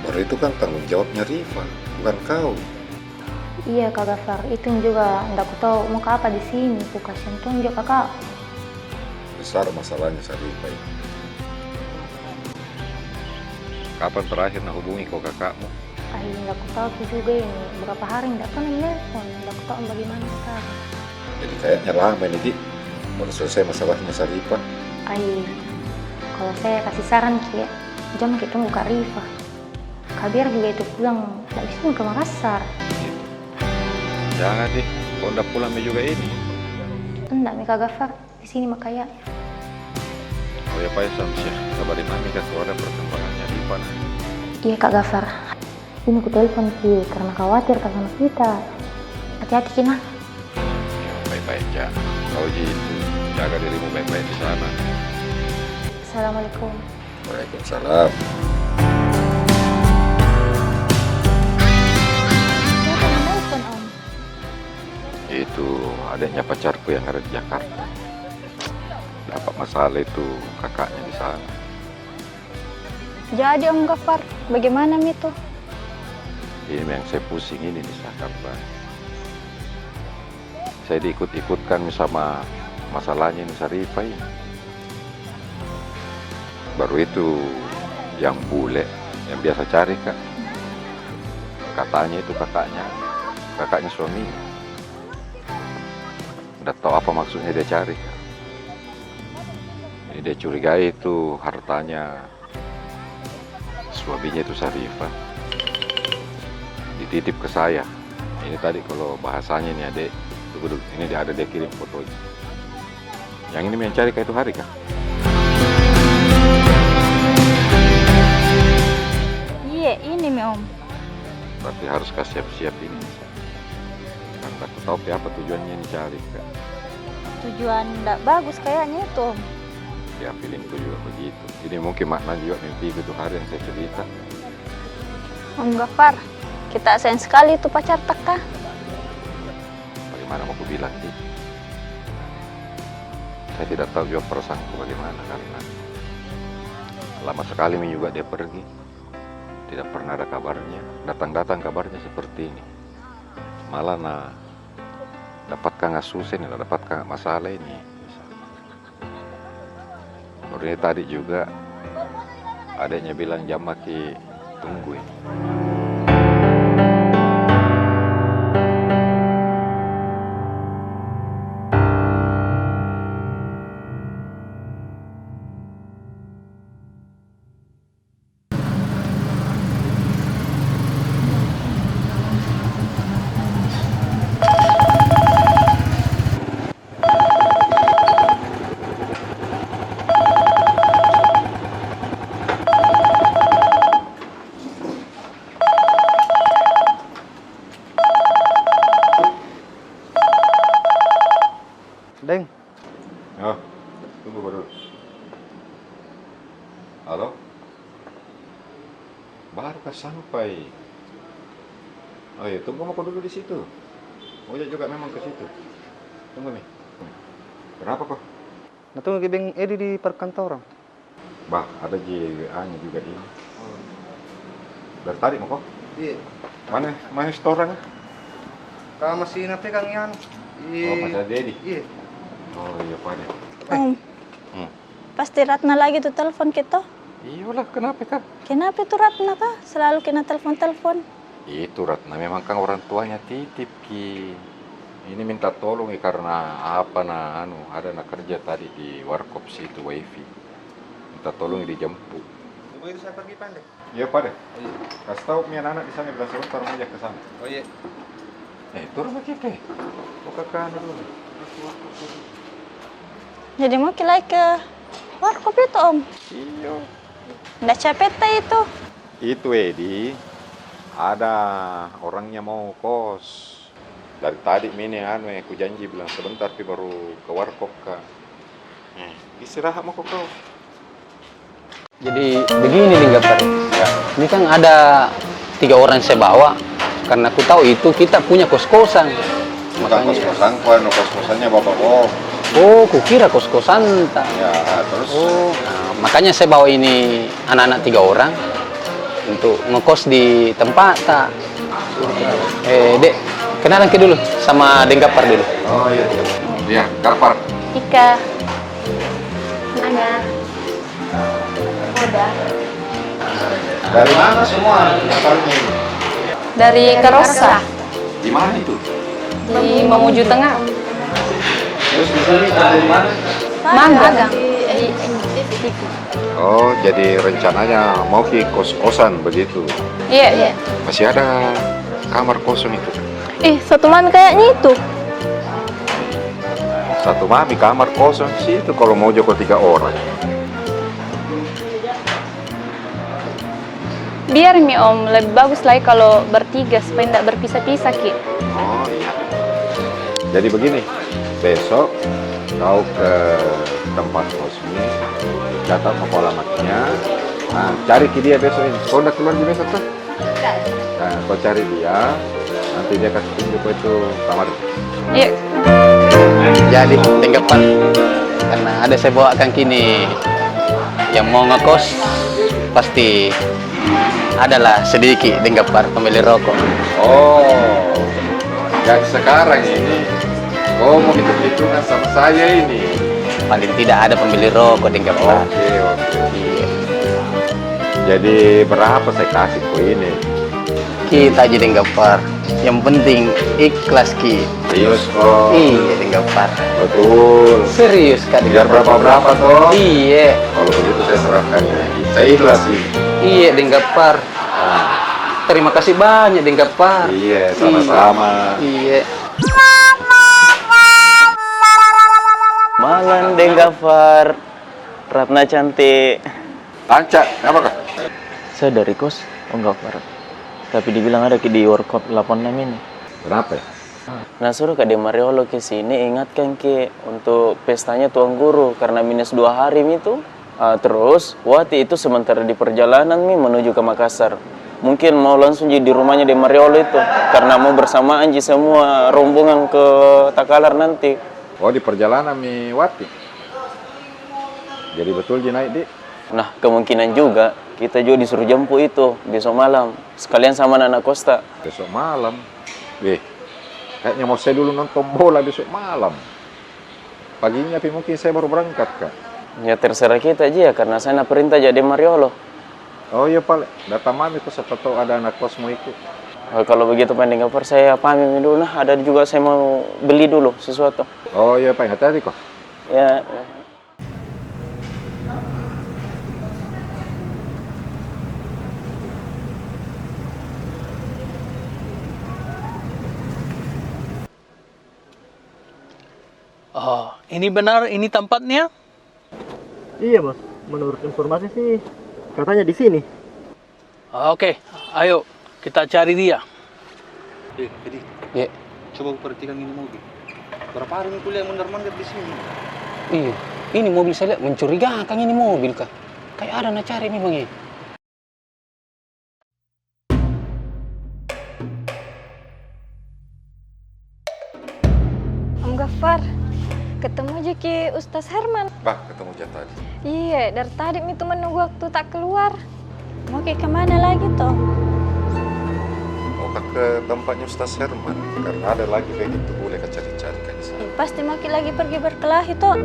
Baru itu kan tanggung jawabnya Rifa, bukan kau. Iya Kak Gafar, itu juga tidak tahu mau ke apa di sini. Ku kasihan tunjuk kakak. Besar masalahnya Rifa ini. Kapan terakhir nak hubungi kau kakakmu? Ay, tidak tahu tuh juga ini. Berapa hari tidak pernah nelpon. Tidak tahu bagaimana sekarang. Jadi kayaknya lama ini, Dik. Baru selesai masalahnya Rifa. Ay, kalau saya kasih saran Ki, jangan kita tunggu Kak Rifa. Kak biar juga itu pulang, tidak bisa ke Makassar. Jangan Dik, kau udah pulang juga ini. Tidak, Kak Gafar, di sini makanya. Oh ya Pak Samsia, kabarin kami kan kalau ada perkembangannya Rifa. Iya Kak Gafar, ini aku telepon Ki karena khawatir Kak sama kita. Hati-hati Kina. Baik-baik ya, kau gitu, jaga dirimu baik-baik di sana. Assalamualaikum. Waalaikumsalam. Siapa yang telepon Om? Itu adanya pacarku yang ada di Jakarta. Dapat masalah itu kakaknya di sana. Jadi Om Gafar, bagaimana itu? Ini yang saya pusing ini di Jakarta. Saya diikut-ikutkan sama masalahnya ini Rifa ini. Baru itu yang bule yang biasa cari Kak. Katanya itu kakaknya suaminya. Udah tahu apa maksudnya dia cari Kak. Ini dia curigai itu hartanya suaminya itu Rifa. Dititip ke saya. Ini tadi kalau bahasanya ini adek, tunggu, ini dia ada dia kirim fotonya. Yang ini yang cari Kak itu hari Kak. Iya, ini Om. Berarti harus kasih siap-siap ini. Karena aku tahu apa tujuannya ini cari Kak. Tujuan tidak bagus kayaknya itu Om. Ya feelingku juga begitu. Ini mungkin makna juga mimpi itu hari yang saya cerita. Om Gafar, kita sayang sekali itu pacar Taka. Bagaimana mau aku bilang sih? Saya tidak tahu juga perasaanku bagaimana karena lama sekali juga dia pergi. Tidak pernah ada kabarnya. Datang-datang kabarnya seperti ini. Malah dapatkah nggak susah nih, dapatkah nggak masalah ini. Baru ini tadi juga adanya bilang jam maki tunggu ini. Deng. Oh, tunggu baru. Halo? Baru sampai. Oh iya, tunggu aku dulu di situ. Oh iya juga memang ke situ. Tunggu nih. Kenapa kok? Nah tunggu ke Bang Edi di perkantoran. Bah, ada JWA-nya juga ini. Dari tadi mau kok? Iya. Mana restoran? Kau masih napegang Ian. Oh, masih ada Edi? Iya. Oh iya Pak Edi. Om, pasti Ratna lagi tuh telepon kita. Iyalah, kenapa Kak? Kenapa tuh Ratna Kak? Selalu kena telepon-telepon. Itu Ratna, memang kan orang tuanya titip Ki. Ini minta tolong ya karena apa ada anak kerja tadi di warkop situ wifi. Minta tolong dijemput. Tunggu itu saya pergi Pandai. Iya Pak Edi. Kasih tahu punya anak di sana bilang sebentar mau aja ke sana. Oh iya. Turun begitu. Buka kanan dulu. Jadi mau kilai ke warkop itu Om? Iya. Nggak capek tak itu? Itu Edi, ada orangnya mau kos. Dari tadi mini aku janji bilang sebentar tapi baru ke warkop kan. Istirahat mau kau. Jadi begini nih Gapar. Ya. Ini kan ada 3 orang saya bawa. Karena aku tahu itu kita punya kos-kosan. Bukan kos-kosan, kos-kosannya bapak kok. Oh, kukira kos-kosan. Ya, terus. Oh, nah, makanya saya bawa ini anak-anak 3 orang untuk ngekos di tempat tak. Dek, kenalan ke dulu sama Deng Gapar dulu. Oh iya. Iya, Gapar. Ika. Nanya. Udah. Dari mana semua Gaparnya ini? Dari Karosa. Di mana itu? Di Mamuju Tengah. Terus di sini dari mana? Magang. Oh, jadi rencananya mau ke kos-kosan begitu? Iya. Masih ada kamar kosong itu? Satu mami kayaknya itu. Satu mami kamar kosong sih itu kalau mau joko 3 orang. Biar mi Om, lebih bagus lagi kalau bertiga supaya tidak berpisah-pisah Ki. Oh iya. Jadi begini, besok kau ke tempat kosmi, catat mau alamatnya. Nah, cari ke dia besok ini. Kau udah keluar di besok kan? Nah, kau cari dia, nanti dia kasih tunjuk itu kamar. Iya. Jadi Deng Gapar, karena ada saya bawakan kini yang mau ngekos pasti adalah sedikit Deng Gapar pembeli rokok. Oh, dan sekarang ini kau mau hitung-hitungan sama saya ini. Paling tidak ada pembeli rokok Deng Gapar. Oke. Iya. Jadi berapa saya kasih kau ini? Kita aja Deng Gapar. Yang penting ikhlas Ki. Serius kok? Iya Deng Gapar. Betul. Serius Kak Deng Biar Gapar. berapa toh? Iya. Kalau begitu saya serahkan. Saya ikhlas sih. Iya Deng Gapar. Terima kasih banyak Deng Gapar. Iya, sama-sama. Iya. Malam Deng Gapar, Ratna cantik. Lancar, apa kak? Saya dari kos, Gapar. Tapi dibilang ada di workshop 86 ini. Kenapa ya? Nah suruh Kak De Mariolo ke sini, ingatkan Ki untuk pestanya Tuan Guru karena minus 2 hari itu. Terus Wati itu sementara di perjalanan menuju ke Makassar. Mungkin mau langsung di rumahnya De Mariolo itu karena mau bersamaan semua rombongan ke Takalar nanti. Oh di perjalanan Wati. Jadi betul naik di. Nah kemungkinan juga kita juga disuruh jemput itu besok malam sekalian sama anak Costa. Besok malam? Kayaknya mau saya dulu nonton bola besok malam. Paginya tapi mungkin saya baru berangkat kak. Ya terserah kita aja ya karena saya nak perintah jadi Mariolo. Oh iya Pak, data mami kok siapa tahu ada anak kos mau ikut. Kalau begitu Pak Deng Gapar saya pamit dulu. Nah ada juga saya mau beli dulu sesuatu. Oh iya Pak, hati-hati kok. Ya. Oh, ini benar, ini tempatnya? Iya bos, menurut informasi sih katanya di sini. Oke, ayo kita cari dia. Edi, ya. Coba perhatikan ini mobil. Berapa hari ini kuliah mondar-mandir di sini? Iya, ini mobil saya lihat mencurigakan ini mobil kak. Kayak ada nak cari memang ini. Om Gafar, ketemu aja Ki Ustaz Herman. Bah, ketemu aja tadi. Iya, dari tadi itu menunggu waktu tak keluar. Mau ke kemana lagi toh? Mau ke tempatnya Ustaz Herman karena ada lagi begitu boleh cari-cari kan di sana. Pasti mau lagi pergi berkelahi toh.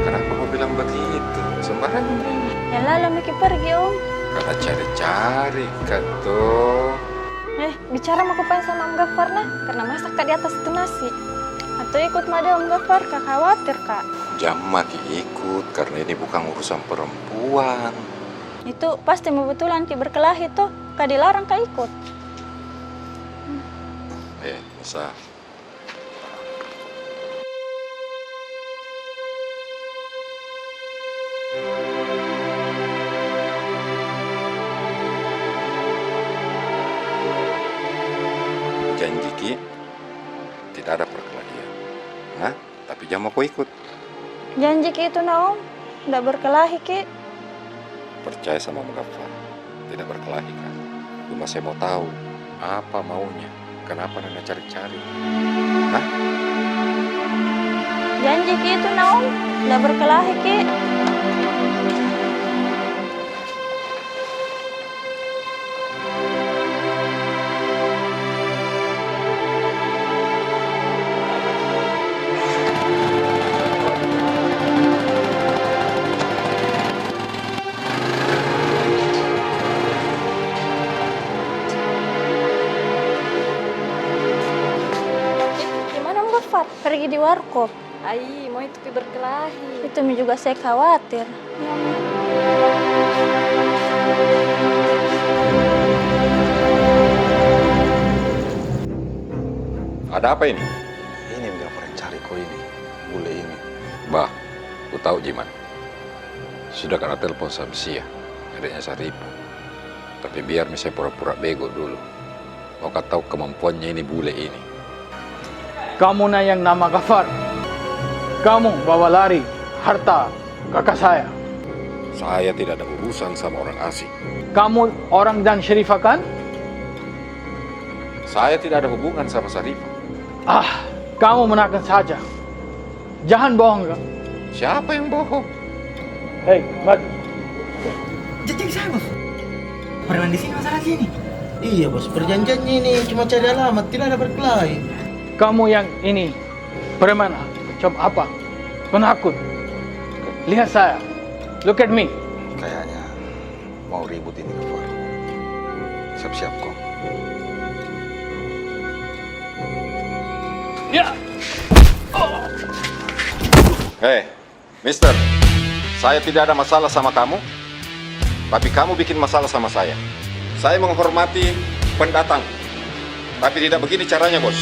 Kenapa mau bilang begitu? Sembarangan. Ya lalu mau pergi Om. Karena cari-cari kan tuh. Bicara mau kupain sama Om Gafar nah, karena masak kak di atas itu nasi. Atau ikut mada Om Gafar, kak khawatir kak. Jangan ikut karena ini bukan urusan perempuan. Itu pasti mau betulan ki berkelahi tuh, kak dilarang kak ikut. Bisa. Janji Ki, tidak ada perkelahian. Nah, tapi jangan mau ikut. Janji Ki itu Om, nggak berkelahi Ki. Percaya sama Mugaffar, tidak berkelahi kan. Cuma saya mau tahu apa maunya, kenapa Nana cari-cari. Hah? Janji Ki itu Om, nggak berkelahi Ki. Pergi di warkop. Ai, mau itu berkelahi. Itu juga saya khawatir. Ada apa ini? Ini yang pernah cari kau ini, bule ini. Bah, ku tahu Jiman. Sudah kena telepon sama Sia, adanya Saripu. Tapi biar misalnya pura-pura bego dulu. Kau kan tahu kemampuannya ini bule ini. Kamu na yang nama Ghaffar. Kamu bawa lari harta kakak saya. Saya tidak ada urusan sama orang asing. Kamu orang dan Syarifah kan? Saya tidak ada hubungan sama Syarifah. Kamu menakan saja. Jangan bohong kan? Siapa yang bohong? Hei, Mat. Jadi saya bos. Preman di sini masalah gini. Iya bos, perjanjiannya ini cuma cari alamat, tidak ada berkelahi. Kamu yang ini, preman, coba apa? Penakut. Lihat saya. Look at me. Kayaknya mau ribut ini Ghaffar. Siap-siap kok. Ya. Hei, Mister. Saya tidak ada masalah sama kamu. Tapi kamu bikin masalah sama saya. Saya menghormati pendatang. Tapi tidak begini caranya, bos.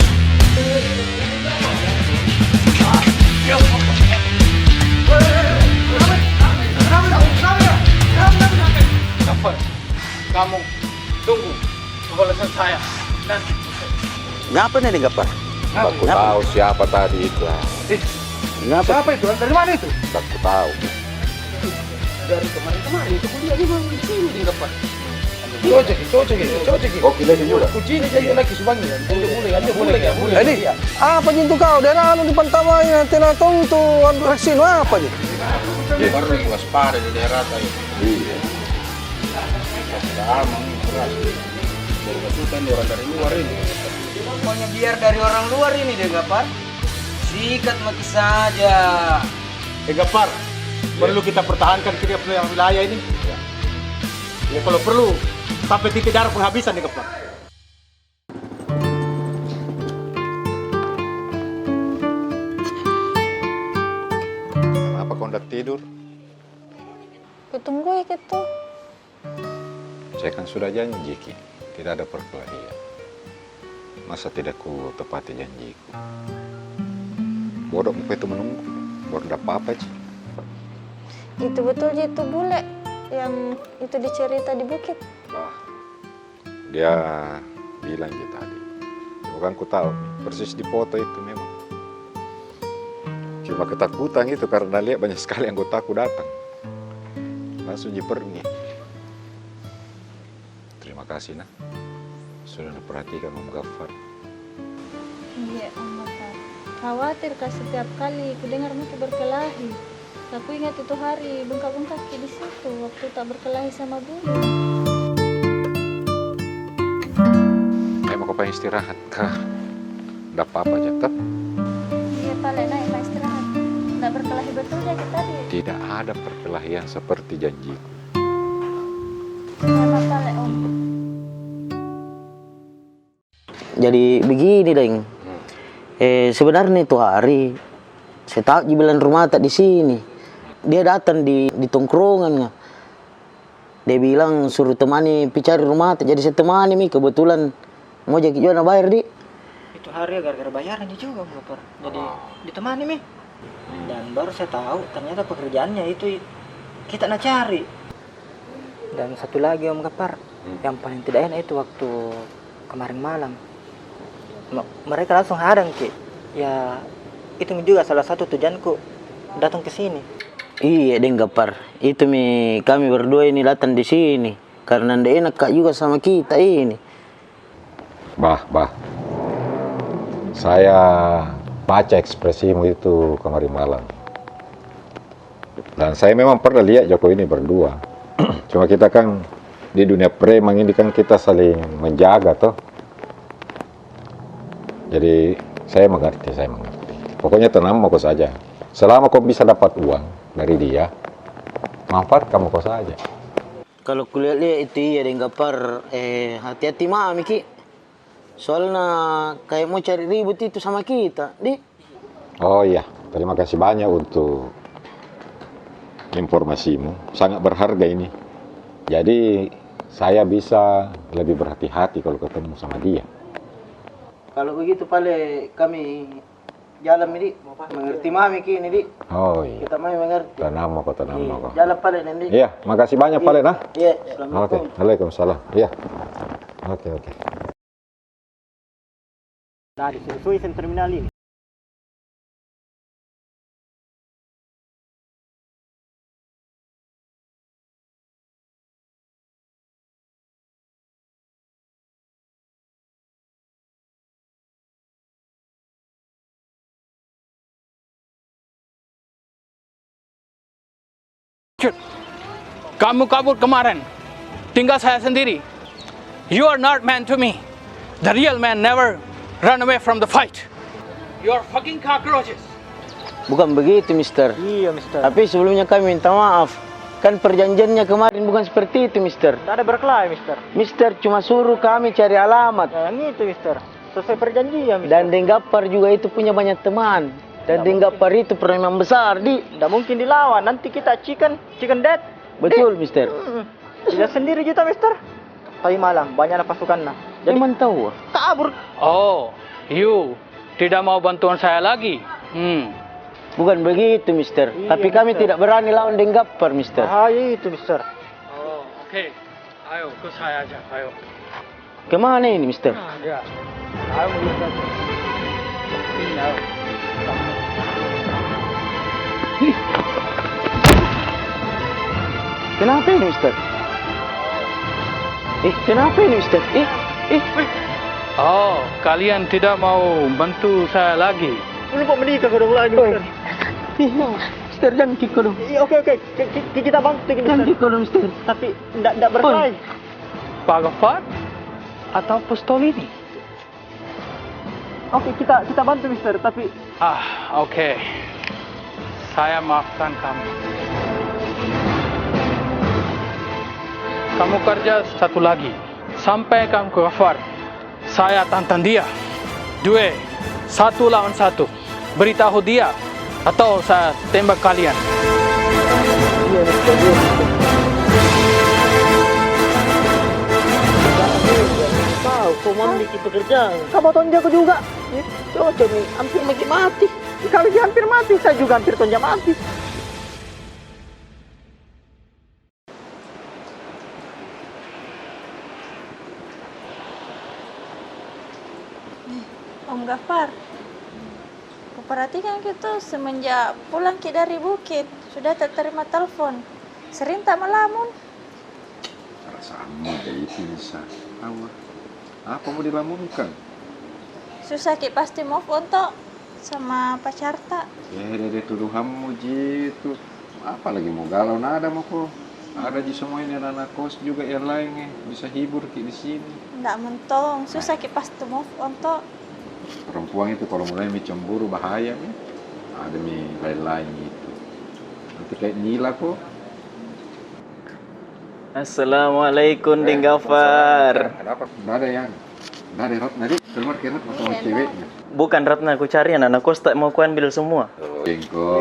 Ghaffar, kamu tunggu kebalasan saya. Nanti. Ngapa nih Ghaffar? Aku tahu siapa tadi itu. Ngapa? Siapa itu? Dari mana itu? Aku tahu. Dari kemarin-kemarin itu kuliah di mana? Di sini di depan. Cocok. Oke, lagi juga. Kucing jadi lagi subangi. Boleh. Edi, apa jintu kau? Daerah anu di Pantamaya, tena tong tu reksino apa je? Baru waspada di daerah tadi. Iya. Sudah aman, keras. Baru masukan orang dari luar ini. Pokoknya biar dari orang luar ini deh Ghaffar. Sikat mati saja. Ghaffar, perlu kita pertahankan wilayah ini. Ya kalau perlu sampai titik darah penghabisan nih Ghaffar. Kenapa kau tidak tidur? Kutunggu gitu. Saya kan sudah janji, Ki. Tidak ada perkelahian. Masa tidak ku tepati janjiku? Bodoh muka itu menunggu. Baru ada apa-apa, Ci. Itu betul itu bule yang itu dicerita di bukit. Dia bilang gitu tadi. Bukan ku tahu, persis di foto itu memang. Cuma ketakutan itu karena lihat banyak sekali anggotaku datang. Langsung pergi. Terima kasih, Nak. Sudah diperhatikan Om Ghaffar. Iya, Om Ghaffar. Khawatir setiap kali ku dengar muka berkelahi. Aku ingat itu hari bengkak-bengkak di situ waktu tak berkelahi sama Bulu. Emang kau pengen istirahat kah? Tidak apa-apa aja, tetap. Iya, Pak, naik Pak istirahat. Nggak berkelahi betul ya kita tadi. Tidak ada perkelahian seperti janjiku. Sama Pak, Om. Jadi begini, Deng. Sebenarnya itu hari saya tahu Jibilan rumah tak di sini. Dia datang di tongkrongan. Dia bilang suruh temani cari rumah tak. Jadi saya temani mi kebetulan mau jadi jual bayar di. itu hari gara-gara bayarannya juga Om Gapar. Jadi ditemani Mi. Dan baru saya tahu ternyata pekerjaannya itu kita nak cari. Dan satu lagi Om Gapar, yang paling tidak enak itu waktu kemarin malam. Mereka langsung hadang Ki. Ya itu juga salah satu tujuanku datang ke sini. Iya Deng Gapar, itu kami berdua ini datang di sini karena ndak enak Kak juga sama kita ini. Bah, saya baca ekspresimu itu kemarin malam. Dan saya memang pernah lihat Joko ini berdua. Cuma kita kan di dunia preman ini kan kita saling menjaga toh. Jadi saya mengerti. Pokoknya tenang mau kau saja. Selama kau bisa dapat uang dari dia, manfaatkan kau saja. Kalau kulihat-lihat itu iya Deng Gapar, hati-hati Mami Ki. Soalnya kayak mau cari ribut itu sama kita, Di. Oh iya, terima kasih banyak untuk informasimu. Sangat berharga ini. Jadi saya bisa lebih berhati-hati kalau ketemu sama dia. Kalau begitu paling kami jalan Di, mengerti Mami Ki ini Di. Oh iya. Kita Mami mengerti. Tenang kok. Jalan paling Di. Iya, makasih banyak paling nah. Iya, Oke, Waalaikumsalam. Iya. Oke. Nah, disusul terminal ini. Kamu kabur kemarin, tinggal saya sendiri. You are not man to me. The real man never run away from the fight. You are fucking cockroaches. Bukan begitu, Mister. Iya, Mister. Tapi sebelumnya kami minta maaf. Kan perjanjiannya kemarin bukan seperti itu, Mister. Tidak ada berkelahi, Mister. Mister cuma suruh kami cari alamat. Yang itu, Mister. Sesuai perjanjian, Mister. Dan Deng Gapar juga itu punya banyak teman. Dan Deng Gapar itu preman besar, Di. Tidak mungkin dilawan. Nanti kita chicken dead. Betul, Mister. Tidak sendiri kita, Mister. Tadi malam banyaklah pasukannya. Jadi tahu. Kabur. Oh, you tidak mau bantuan saya lagi? Bukan begitu, Mister. Iya, Tapi kami Mister. tidak berani lawan Deng Gapar, Mister. Itu, Mister. Oh, oke. Ayo, ke saya aja. Ayo. Kemana ini, Mister? Ya. Ayo, Mister. Ayo. Kenapa ini, Mister? Kenapa ini, Mister? Oh, kalian tidak mau bantu saya lagi? Ini kok menikah udah mulai, Mister. Mister, jangan kiko dong. Oke. Kita bantu, Mister. Jangan kiko dong, Mister. Tapi tidak berkelahi. Pak Gafar atau pistol ini? Oke, kita bantu, Mister. Tapi oke. Saya maafkan kamu. Kamu kerja satu lagi. Sampaikan ke Gafar. Saya tantang dia. 2, 1 lawan 1. Beritahu dia atau saya tembak kalian. Kau memiliki pekerjaan. kamu tonjok juga. Cocok nih, hampir mati. Kalau dia hampir mati, saya juga hampir tonjok mati. Om Gafar, kuperhatikan gitu semenjak pulang dari bukit sudah tak terima telepon. Sering tak melamun. Sama kayak itu bisa. Apa mau dilamunkan? Susah Ki pasti move on toh sama pacar tak. Dari tuduhanmu gitu. Apa lagi mau galau nada mau kok. Ada di semua ini anak kos juga yang lainnya bisa hibur Ki di sini. Nggak mentong, susah Ki pasti move on toh. Perempuan itu kalau mulai cemburu bahaya nih. Ada lain-lain gitu. Nanti kayak Nila kok. Assalamualaikum Deng Gafar. Kenapa? Nggak ada yang. Nggak ada Ratna di keluar kira sama ceweknya. Bukan Ratna, aku cari anak kos tak mau ku ambil semua. Oh, Jengko.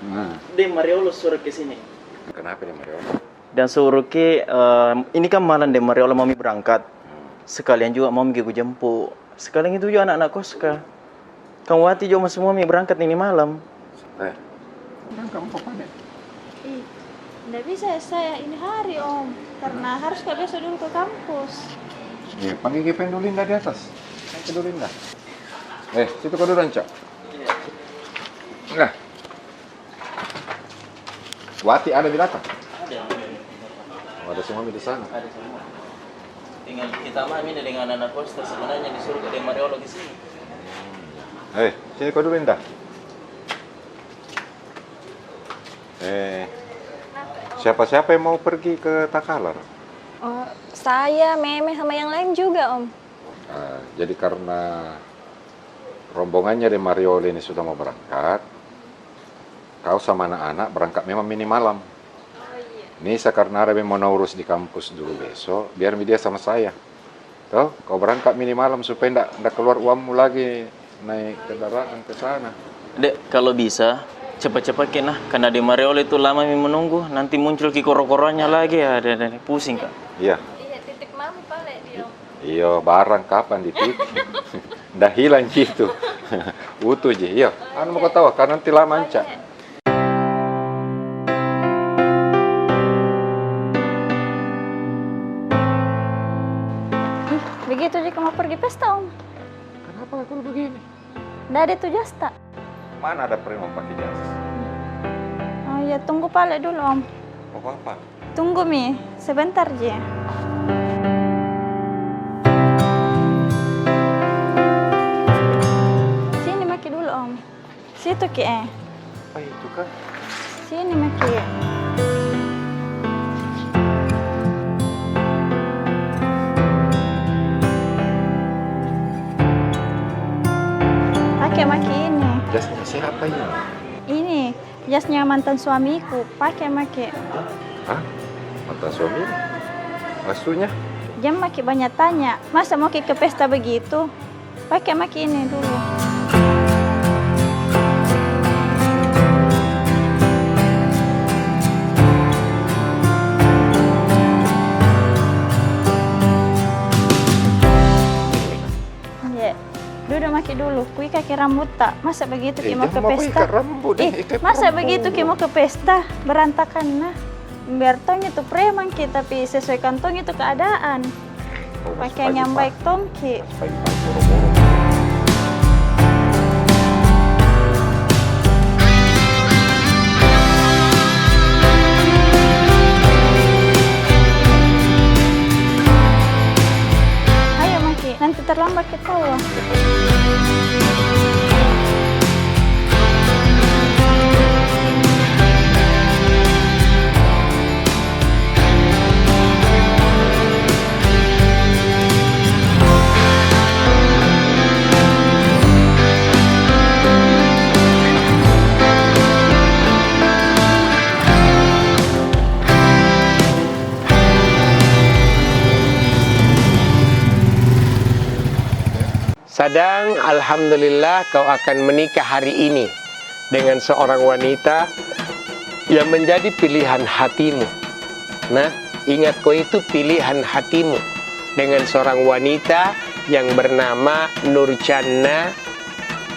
Nah. Deng Mariolo suruh ke sini. Kenapa Deng Mariolo? Dan suruh ke ini kan malam Deng Mariolo mami berangkat. Sekalian juga mami gue jemput. Sekarang itu juga anak-anak kos kah? Kamu Wati juga semua berangkat ini malam. Kamu papa deh. Nggak bisa saya ini hari Om, karena harus Kak besok dulu ke kampus. Ya, panggil ke Pendulinda di atas. Pendulinda. Situ kau dulu, Cak. Nah. Wati ada di belakang? Ada semua di sana. Ada semua. Tinggal kita mami dengan anak kos sebenarnya disuruh ke Mariolo di sini. Sini kau dulu, Indah. Siapa-siapa yang mau pergi ke Takalar? Oh, saya, Meme, sama yang lain juga, Om. Jadi karena rombongannya di Mariolo ini sudah mau berangkat, kau sama anak-anak berangkat memang mini malam. Nisa karena ada mau urus di kampus dulu besok, biar dia sama saya. Tuh, kau berangkat mini malam supaya ndak keluar uangmu lagi naik kendaraan ke sana. Dek, kalau bisa cepat-cepat kena, karena di Mariolo itu lama menunggu, nanti muncul koro-koronya lagi, ada pusing Kak. Iya. Iya, titik mami pale dia. Iya, barang kapan dititik? Dah hilang gitu. Utuh je. Iya, anu mau kau tahu karena nanti lama ancak. Begitu jika mau pergi pesta Om. Kenapa aku begini? Nggak ada tuh jas tak? Mana ada preman pakai jas? Oh ya, tunggu pale dulu Om. Apa? Tunggu Mi, sebentar je. Sini Maki dulu Om. Situ Ki. Apa itu kan? Sini Maki. Pakai Maki ini. Jasnya siapa ini? Ini jasnya mantan suamiku. Pakai Maki. Hah? Mantan suami? Maksudnya? Jam Maki banyak tanya, masa mau ke pesta begitu? Pakai Maki ini dulu. Ya, duduk Maki dulu. Kui kaki rambut tak? Masa begitu Ki mau ke pesta? Masa begitu Ki mau ke pesta? Berantakan nah. Biar tong itu preman Ki, tapi sesuaikan tong itu keadaan. Pakai yang baik tong Ki. Ayo Maki, nanti terlambat kita ya. Sadang, alhamdulillah kau akan menikah hari ini dengan seorang wanita yang menjadi pilihan hatimu. Nah, ingat kau itu pilihan hatimu dengan seorang wanita yang bernama Nurchanna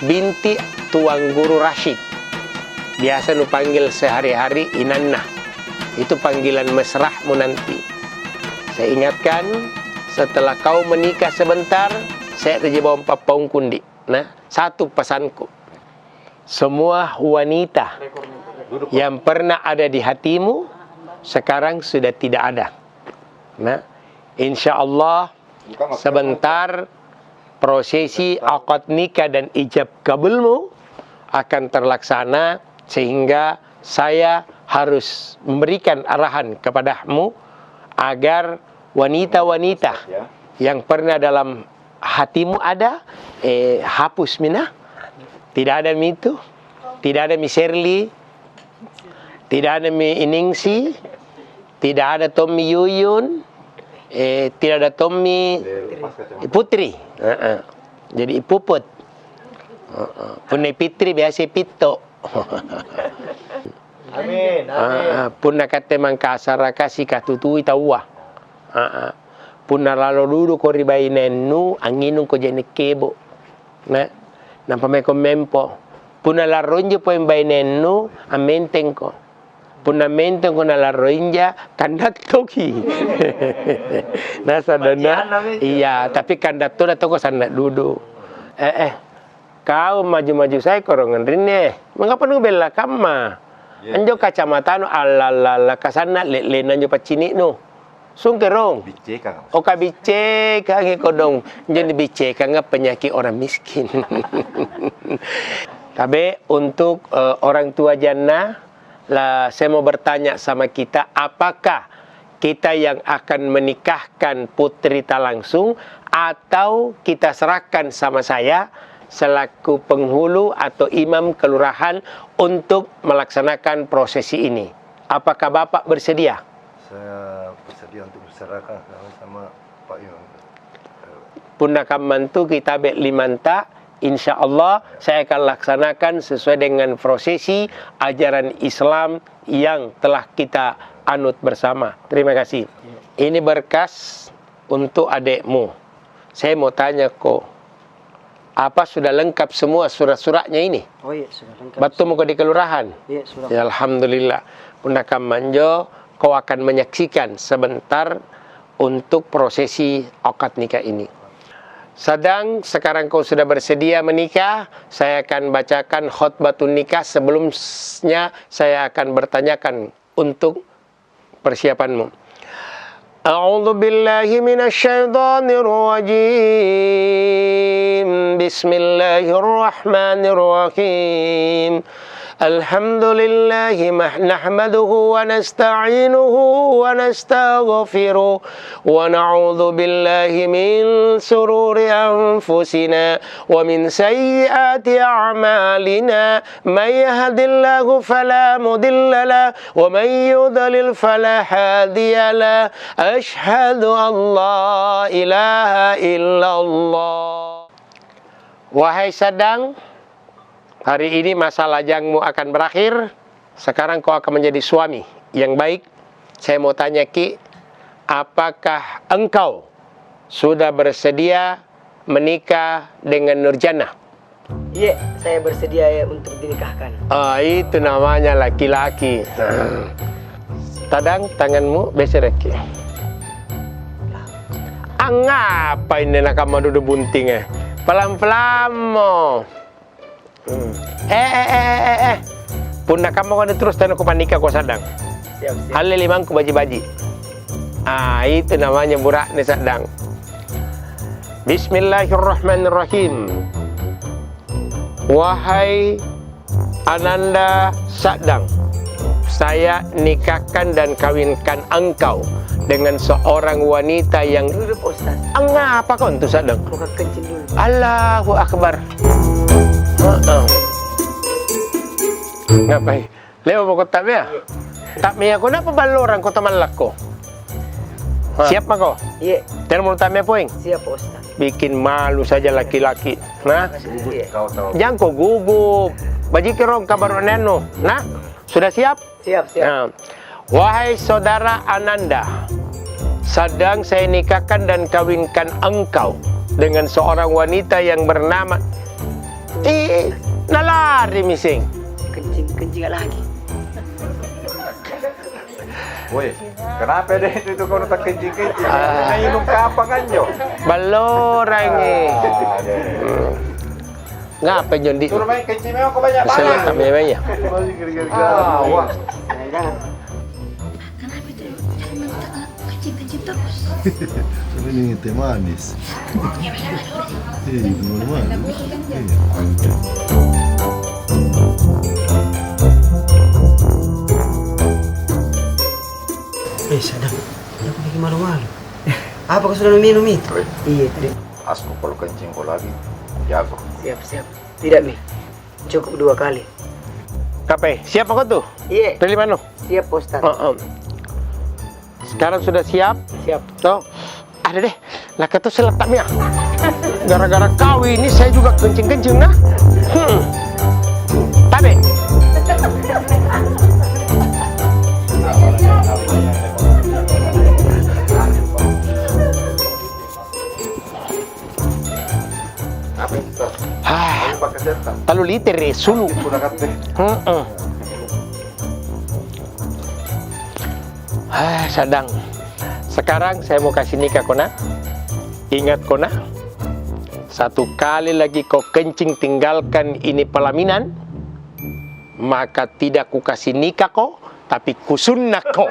binti Tuang Guru Rashid. Biasa nu panggil sehari-hari Inanna. Itu panggilan mesrahmu nanti. Saya ingatkan, setelah kau menikah sebentar, saya terjadi bawa 4 paung kundi. Nah, satu pesanku. Semua wanita yang pernah ada di hatimu, sekarang sudah tidak ada. Nah, insya Allah sebentar prosesi akad nikah dan ijab kabulmu akan terlaksana, sehingga saya harus memberikan arahan kepadamu agar wanita-wanita yang pernah dalam hatimu ada, hapus mina. Tidak ada mi itu, tidak ada mi Shirley, tidak ada mi Iningsi, tidak ada Tommy Yuyun, tidak ada Tommy Putri. Jadi Puput. Punai Pitri biasa Pito. Amin, amin. Punna kate mangkasara kasih katutui tawa. Puna lalo dulu ko ribai nenu anginung ko jene kebo. Na nampa me ko mempo. Puna la ronja po imbai nenu amenteng ko. Puna menteng ko na la ronja kandat toki. Nasa dana. Iya, tapi kandat to na to ko sana duduk. Kau maju-maju saya korongan rine. Mengapa nu bela kama? Anjo kacamata nu alalala kasana le nanjo pacini nu. Sungkerong. Biceka. Oka biceka ngikodong. Jadi biceka nggak penyakit orang miskin. Tapi untuk orang tua jannah, saya mau bertanya sama kita, apakah kita yang akan menikahkan putri tak langsung atau kita serahkan sama saya selaku penghulu atau imam kelurahan untuk melaksanakan prosesi ini? Apakah Bapak bersedia? Saya bersedia untuk berserahkan sama Pak Imam. Punakam mantu kita bek limanta, insya Allah saya akan laksanakan sesuai dengan prosesi ajaran Islam yang telah kita anut bersama. Terima kasih. Ini berkas untuk adekmu. Saya mau tanya kok, apa sudah lengkap semua surat-suratnya ini? Oh iya, sudah lengkap. Batu muka di kelurahan? Iya, sudah. Ya, Alhamdulillah. Punakam manjo, kau akan menyaksikan sebentar untuk prosesi akad nikah ini. Sedang sekarang kau sudah bersedia menikah, saya akan bacakan khutbatun nikah. Sebelumnya saya akan bertanyakan untuk persiapanmu. A'udzu billahi minasyaitonir rajim. Bismillahirrahmanirrahim. Alhamdulillahi nahmaduhu wa nasta'inuhu wa nastaghfiruh wa na'udzu billahi min sururi anfusina wa min sayyiati a'malina may yahdihillahu fala mudilla lahu wa may yudlil fala hadiya lahu asyhadu an la ilaha illallah. Wahai Sadang, hari ini masa lajangmu akan berakhir. Sekarang kau akan menjadi suami yang baik. Saya mau tanya Ki, apakah engkau sudah bersedia menikah dengan Nurjannah? Iya, saya bersedia ya untuk dinikahkan. Itu namanya laki-laki. Tadang tanganmu beser Ki. Ngapa ini nak kamu duduk bunting pelan-pelan mo. Punna kamu kan terus dan aku panika kau Sadang. Siap. Hal limang ku baji-baji. Itu namanya burak nih Sadang. Bismillahirrahmanirrahim. Wahai Ananda Sadang, saya nikahkan dan kawinkan engkau dengan seorang wanita yang apa kau untuk Sadang? Buka kencing dulu. Allahu Akbar. Ngapain? Leo mau tak mea? Tak mea ko na pabaloran ko tamalak ko. Siap ma ko? Iya. Terus mau tak mea poing? Siap Ustaz. Bikin malu saja laki-laki. Nah, Kau tahu. jangan kau gugup. Baji kerong kabar neno. Nah, sudah siap? Siap. Nah, wahai saudara Ananda, sedang saya nikahkan dan kawinkan engkau dengan seorang wanita yang bernama nalari mising. Kencing lagi. Woi, kenapa deh itu kau tak kencing-kencing? Minum kapan kanjo? Balorang ngapa Jondi? Suruh main kencing memang kau banyak banget. Saya kami banyak. Wah. Kencing terus. Ini teh manis. Gimana? Sadang, kenapa lagi malu-malu? Apa kau sudah minum itu? Iya tadi. Asku kalau kencing kau lagi, jago. Siap. Tidak Mi, cukup 2 kali. Kape, siap aku tuh? Iya. Dari mana? Siap Ustaz. Sekarang sudah siap? Siap. Tuh, ada deh. Laka tuh seletaknya. Gara-gara kau ini saya juga kencing-kencing nah. Tabe. Talu liter sulu. Sadang. Sekarang saya mau kasih nikah kona. Ingat kona, satu kali lagi kau kencing tinggalkan ini pelaminan, maka tidak ku kasih nikah kau, tapi ku sunnah kau.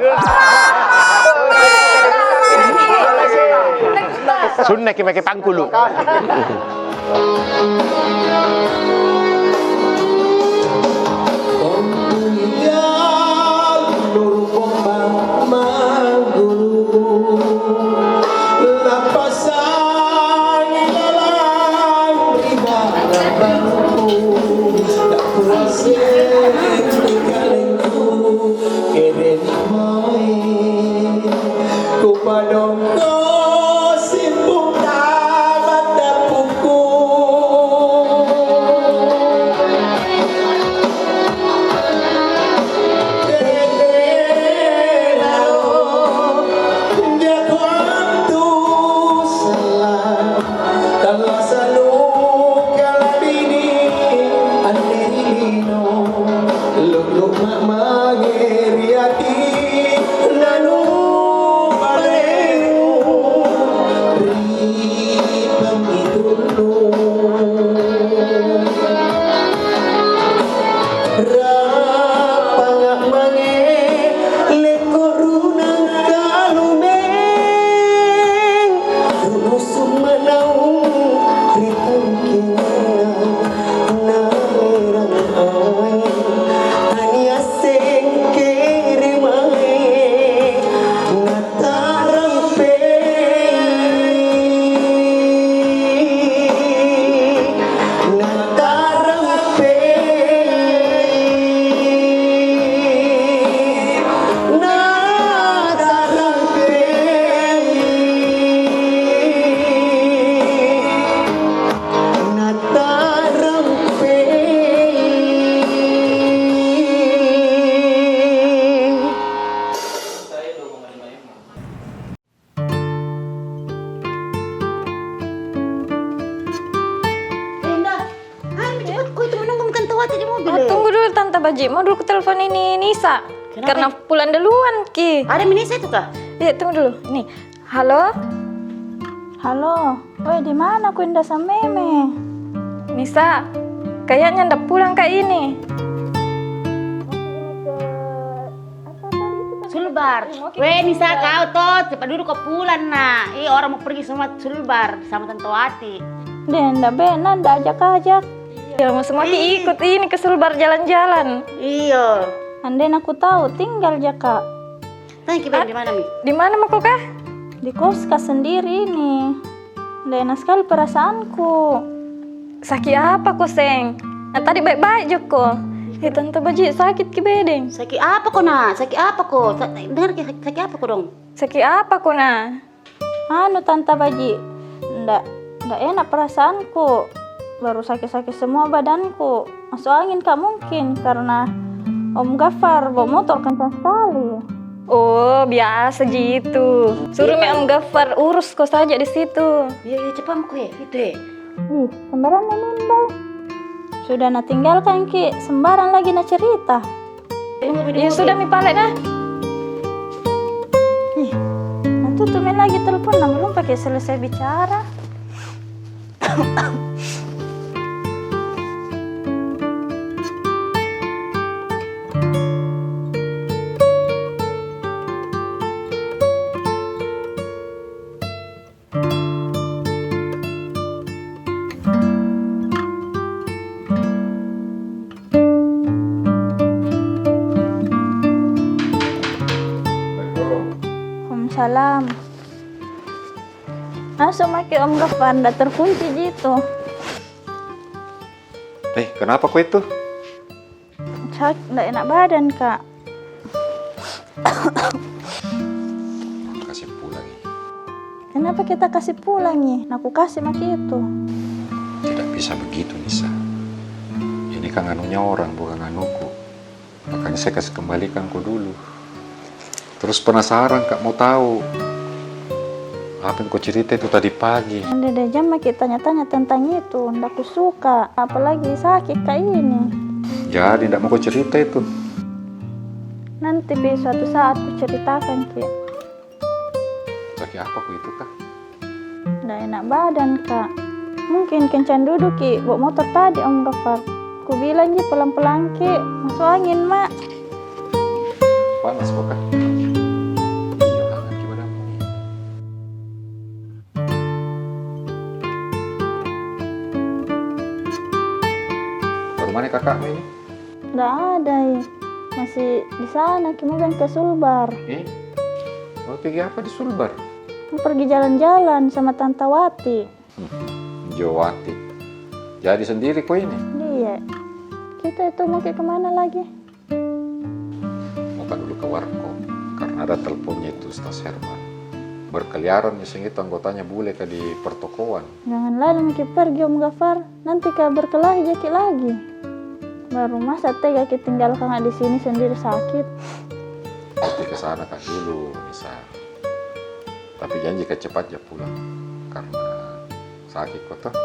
Sunnah ki pakai pangkulu. Tunggu dulu Tante Baji, mau dulu ke telepon ini Nisa. Karena pulang duluan Ki. Ada Nisa itu kah? Iya, tunggu dulu. Nih, halo. Halo, woi di mana aku indah sama Meme? Nisa, kayaknya ndak pulang kak ini. Sulbar. Weh Nisa kau toh, cepat dulu kau pulang nah. Orang mau pergi semua Sulbar sama Tante Wati. Dan ndak benar, ndak ajak-ajak. Ya mau semua ikut ini ke Sulbar jalan-jalan. Iya. Anden aku tahu tinggal Jaka. Tanya kita di mana Mi? Di mana mau kok kah? Di kos sendiri nih. Ndak enak sekali perasaanku. Sakit apa kok Seng? Nah tadi baik-baik Joko. Tante Baji sakit ki bedeng. Sakit apa kok nak? Sakit apa kok? Dengar sakit apa kok dong? Sakit apa kok nah? Anu Tante Baji, ndak enak perasaanku. Baru sakit-sakit semua badanku. Masuk angin kak mungkin karena Om Gafar bawa motor kencang sekali. Oh biasa gitu. Suruh Om Gafar urus kau saja di situ. Iya cepat kue itu ya. Sembarang ini sudah na tinggalkan ki, sembarang lagi na cerita. Ya sudah mi pale dah. Nanti tumen lagi telepon, belum pakai selesai bicara. Salam. Masuk makin Om Gafar, ndak terkunci gitu. Kenapa kau itu? Ndak enak badan kak. Kasih pulang. Kenapa kita kasih pulang nih? Aku kasih makin itu. Tidak bisa begitu Nisa. Ini kan anunya orang bukan anuku. Makanya saya kasih kembalikan kau dulu. Terus penasaran kak mau tahu Apa yang kau cerita itu tadi pagi? Ada jam kita tanya-tanya tentang itu, ndak aku suka, apalagi sakit kayak ini. Jadi tidak mau kau cerita itu. Nanti suatu saat aku ceritakan Ki. Sakit apa kau itu kak? Ndak enak badan Kak. Mungkin kencan duduk Ki, bawa motor tadi Om Gafar. Ku bilang Ji pelan-pelan Ki, masuk angin Mak. Panas kok kak? Iya hangat gimana? Baru mana kakakmu ini? Ndak ada ya. Masih di sana, Ki mau ke Sulbar. Mau pergi apa di Sulbar? Mau pergi jalan-jalan sama Tante Wati. Jawati. Jadi sendiri kok ini? Iya. Kita itu mau ke kemana lagi? Mau dulu ke Warko. Karena ada teleponnya itu Ustaz Herman. Berkeliaran iseng itu anggotanya bule ke di pertokoan. Jangan lagi mau pergi Om Gafar. Nanti kau berkelahi jaki lagi. Baru masa tega kita tinggalkan di sini sendiri sakit. Nanti ke sana kan dulu misal. Tapi janji cepat ya pulang karena sakit kok toh.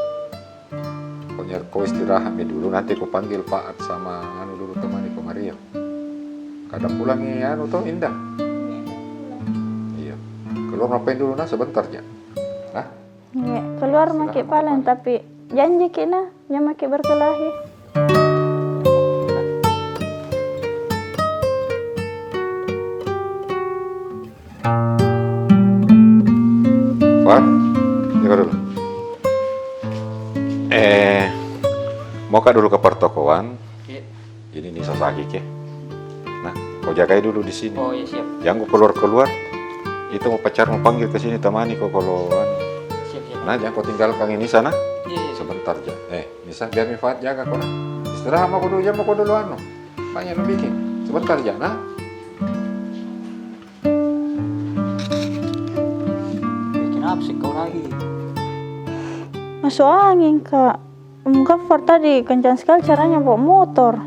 Pokoknya kau istirahat dulu, nanti kau panggil Pak Ad sama anu dulu temani kau Maria. Kadang pulangnya anu toh Indah. Iya. Keluar ngapain dulu sebentar ya. Nah? Iya, keluar maki paling tapi janji kina yang maki berkelahi. Pak, jaga dulu. Mau kak dulu ke pertokoan. Ini nih Sasaki ke. Nah, kau jagai dulu di sini. Oh iya siap. Jangan kau keluar. Itu mau pacar mau panggil ke sini temani kau kalau. Siap. Nah, jangan kau tinggalkan ini sana. Iya. Sebentar aja. Misal biar Mifat jaga kau nah. Istirahat mau kau dulu, jangan mau kau dulu anu. Banyak yang bikin. Sebentar aja nah. Kenapa sih kau lagi? Masuk angin Kak. Om Gafar tadi kencang sekali caranya bawa motor.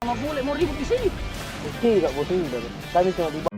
Sama bule mau ribut di sini. Tidak, bos, tidak. Kami cuma di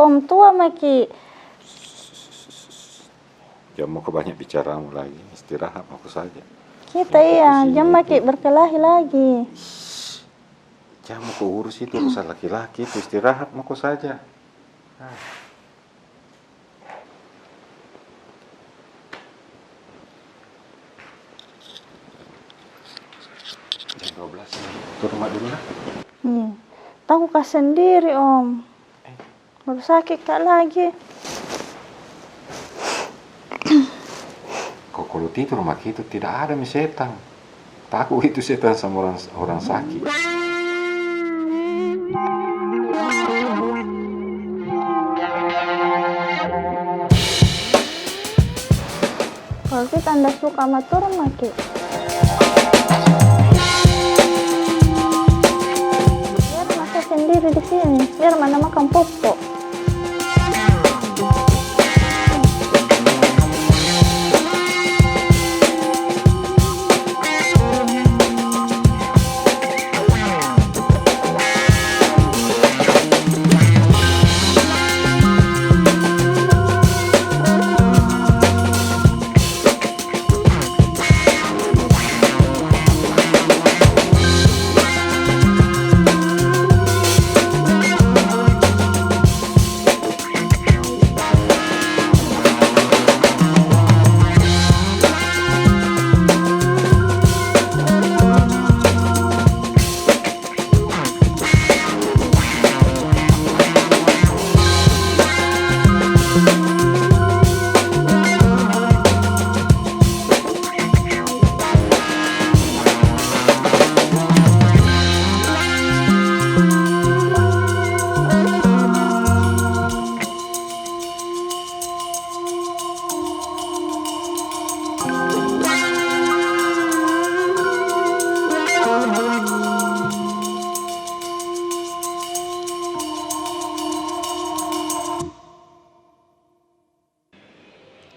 om tua maki. Jangan mau kebanyak bicaramu lagi, istirahat mau saja. Kita iya, jangan maki berkelahi lagi. Jangan mau urus itu urusan laki-laki, itu istirahat mau saja. Jam 12, ke rumah dulu lah. Iya. Tahu kak sendiri om. Baru sakit kak lagi. Kok kalau tidur rumah itu tidak ada setan. Takut itu setan sama orang sakit. Kalau kita anda suka sama turun maki. Biar makan sendiri di sini. Biar mana makan pupuk.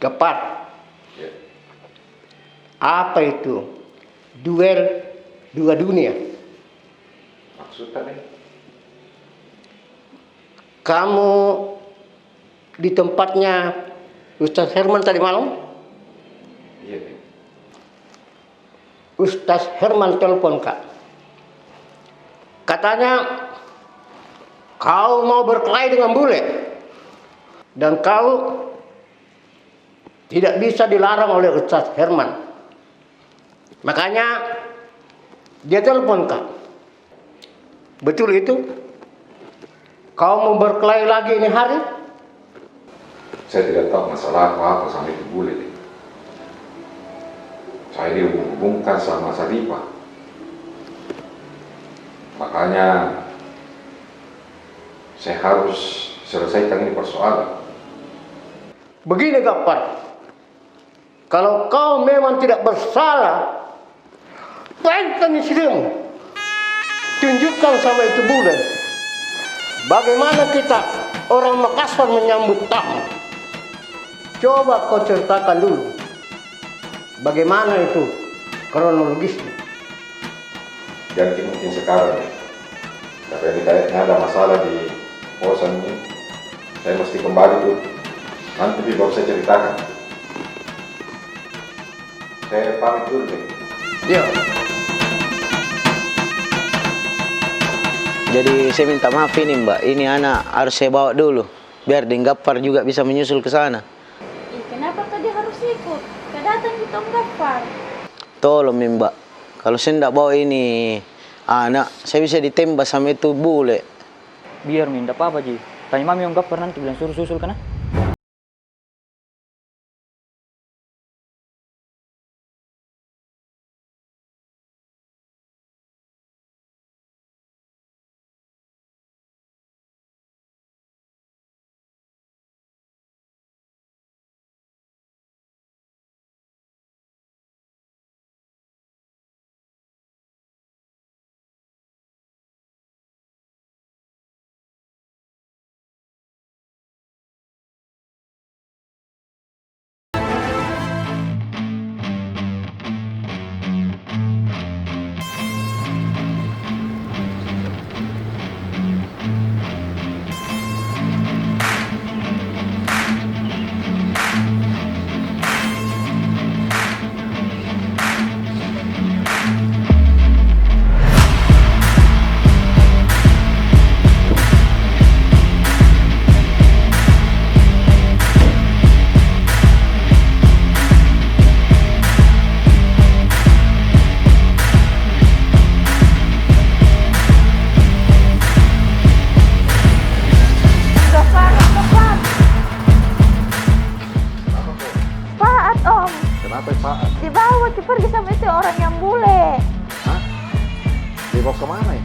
Gapar. Apa itu? Duel dua dunia. Maksudnya nih? Kamu di tempatnya Ustaz Herman tadi malam? Iya, nih. Ustaz Herman telepon Kak. Katanya kau mau berkelahi dengan bule. Dan kau tidak bisa dilarang oleh Ustaz Herman. Makanya dia telepon Kak. Betul itu? Kau mau berkelahi lagi ini hari? Saya tidak tahu masalah apa sama itu bule. Saya dihubungkan sama Saripah. Makanya saya harus selesaikan ini persoalan. Begini Gapar, kalau kau memang tidak bersalah, pegang istrimu, tunjukkan sama itu bule. Bagaimana kita orang Makassar menyambut tamu? Coba kau ceritakan dulu, bagaimana itu kronologisnya? Jadi mungkin sekarang ya, tapi ini kayaknya ada masalah di kosan ini. Saya mesti kembali dulu. Nanti baru saya ceritakan. Saya pamit dulu deh. Ya. Jadi saya minta maaf ini Mbak, ini anak harus saya bawa dulu, biar Deng Gapar juga bisa menyusul ke sana. Kenapa tadi harus ikut? Kau datang di Tom Gapar. Tolong Mbak, kalau saya tidak bawa ini anak, saya bisa ditembak sama itu bule. Biar minta apa-apa Ji. Tanya mami Om Gapar nanti bilang suruh susul kana. Dibawa kemana ya?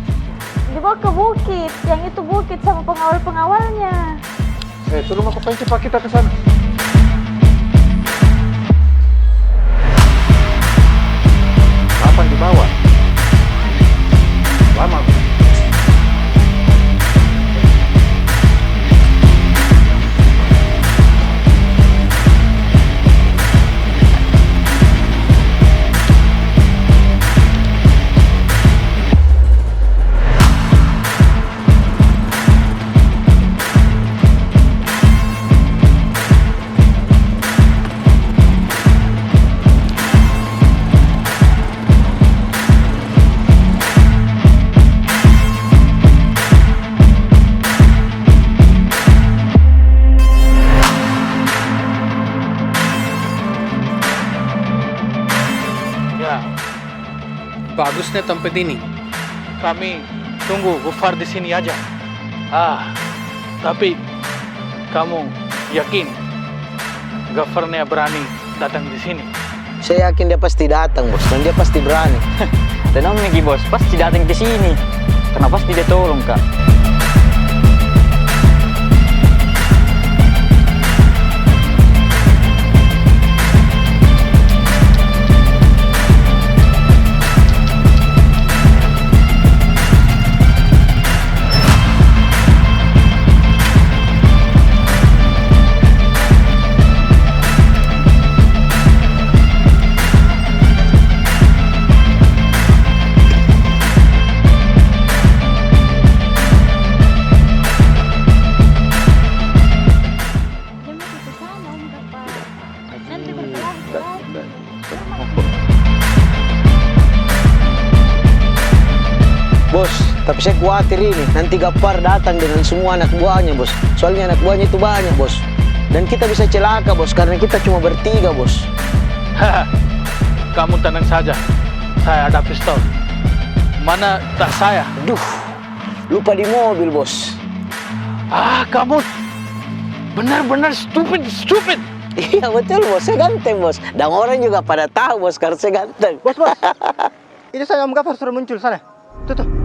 Dibawa ke bukit, yang itu bukit sama pengawal-pengawalnya. Suruh mau kepancing Pak kita ke sana. Kapan dibawa? Lama. Bagusnya tempat ini. Kami tunggu Gofar di sini aja. Tapi kamu yakin Gofarnya berani datang di sini? Saya yakin dia pasti datang, bos, dan dia pasti berani. Dan Om Megi, bos, pasti datang ke sini. Karena pasti dia tolong, Kak. Bos, tapi saya khawatir ini, nanti Gafar datang dengan semua anak buahnya, bos. Soalnya anak buahnya itu banyak, bos. Dan kita bisa celaka, bos, karena kita cuma bertiga, bos. Kamu tenang saja, saya ada pistol. Mana tas saya? Aduh, lupa di mobil, bos. Kamu benar-benar stupid. Iya betul, bos, saya ganteng, bos. Dan orang juga pada tahu, bos, karena saya ganteng. Bos. Ini saya Om Gafar sudah muncul sana. Tuh.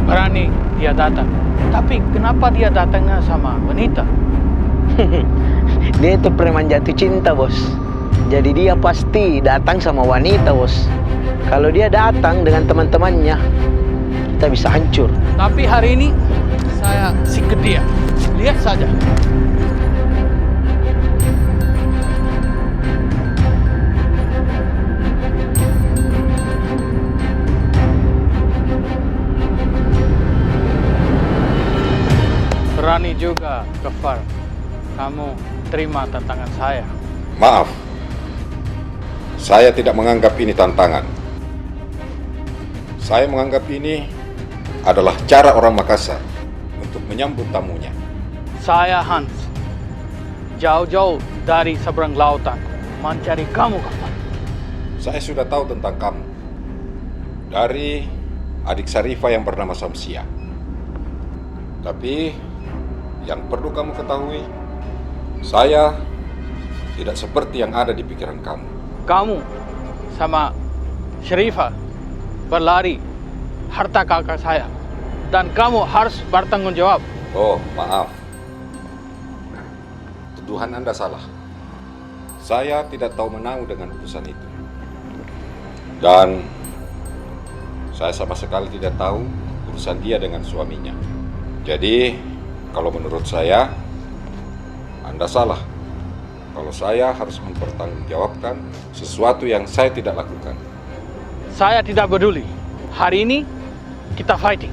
Berani dia datang. Tapi kenapa dia datangnya sama wanita? Dia itu preman jatuh cinta, bos. Jadi dia pasti datang sama wanita, bos. Kalau dia datang dengan teman-temannya, kita bisa hancur. Tapi hari ini saya sikat dia. Lihat saja. Berani juga, Gafar. Kamu terima tantangan saya. Maaf, saya tidak menganggap ini tantangan. Saya menganggap ini adalah cara orang Makassar untuk menyambut tamunya. Saya Hans, jauh-jauh dari seberang lautan mencari kamu, Gafar. Saya sudah tahu tentang kamu dari adik Sarifah yang bernama Samsia. Tapi yang perlu kamu ketahui, saya tidak seperti yang ada di pikiran kamu. Kamu sama Syarifah berlari harta kakak saya. Dan kamu harus bertanggung jawab. Oh, maaf. Tuduhan Anda salah. Saya tidak tahu menau dengan urusan itu. Dan saya sama sekali tidak tahu urusan dia dengan suaminya. Jadi, kalau menurut saya, Anda salah. Kalau saya harus mempertanggungjawabkan sesuatu yang saya tidak lakukan. Saya tidak peduli. Hari ini kita fighting.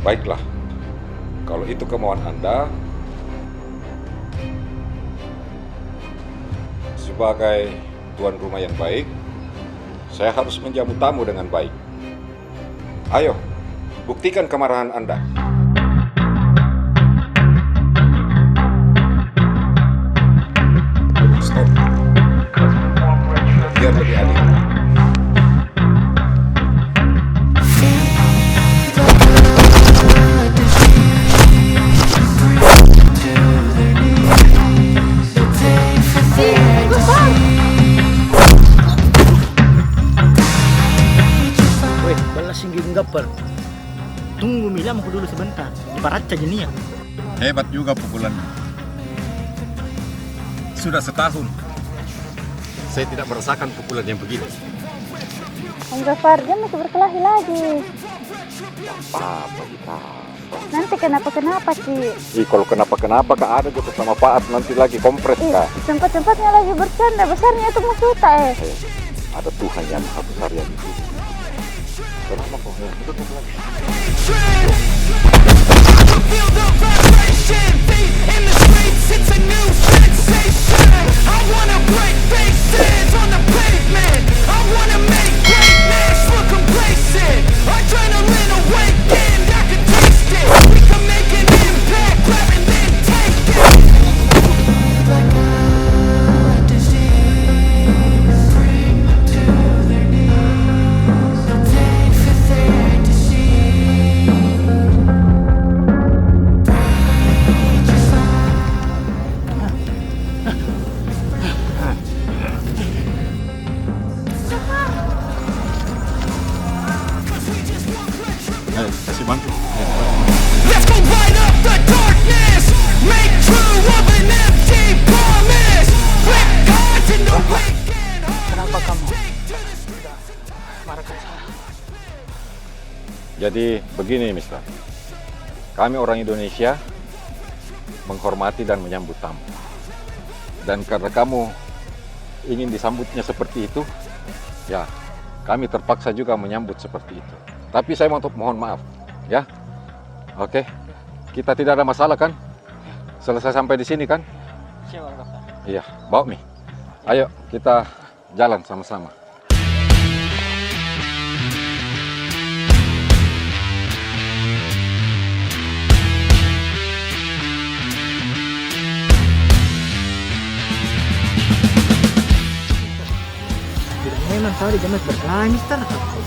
Baiklah. Kalau itu kemauan Anda, sebagai tuan rumah yang baik, saya harus menjamu tamu dengan baik. Ayo, buktikan kemarahan Anda. Gappar. Tunggu Mila aku dulu sebentar. Di Paraca jenia. Hebat juga pukulannya. Sudah setahun saya tidak merasakan pukulan yang begini. Om Gafar, dia masih berkelahi lagi. Apa kita? Nanti kenapa-kenapa, Ki? Kalau kenapa-kenapa Kak ada juga sama Pak Ad, nanti lagi kompres Kak. Sempat-sempatnya lagi bercanda, besarnya itu musuta Ada Tuhan yang maha besar yang itu. Kenapa kok? Tutup lagi. Kasih bantu. Let's go light up the darkness. Make true of an empty promise. With cards in the weekend. Kenapa kamu marahkan saya? Jadi begini Mister, kami orang Indonesia menghormati dan menyambut tamu. Dan karena kamu ingin disambutnya seperti itu, ya kami terpaksa juga menyambut seperti itu. Tapi saya mohon maaf, ya. Oke, kita tidak ada masalah kan? Selesai sampai di sini kan? Siapa Gappar? Iya, bawa Mi. Ayo kita jalan sama-sama. Memang tahu di jamat berkelahi, Mister.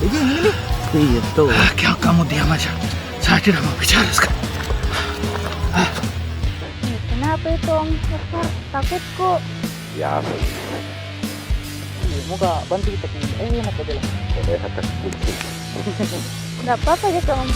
Begini nih. Iya tuh. Kamu diam aja. Saya tidak mau bicara sekarang. Kenapa itu Om Gafar? Takutku. Ya, Moga bantu kita. Enak aja lah. kasih kunci. Nggak apa-apa gitu Om.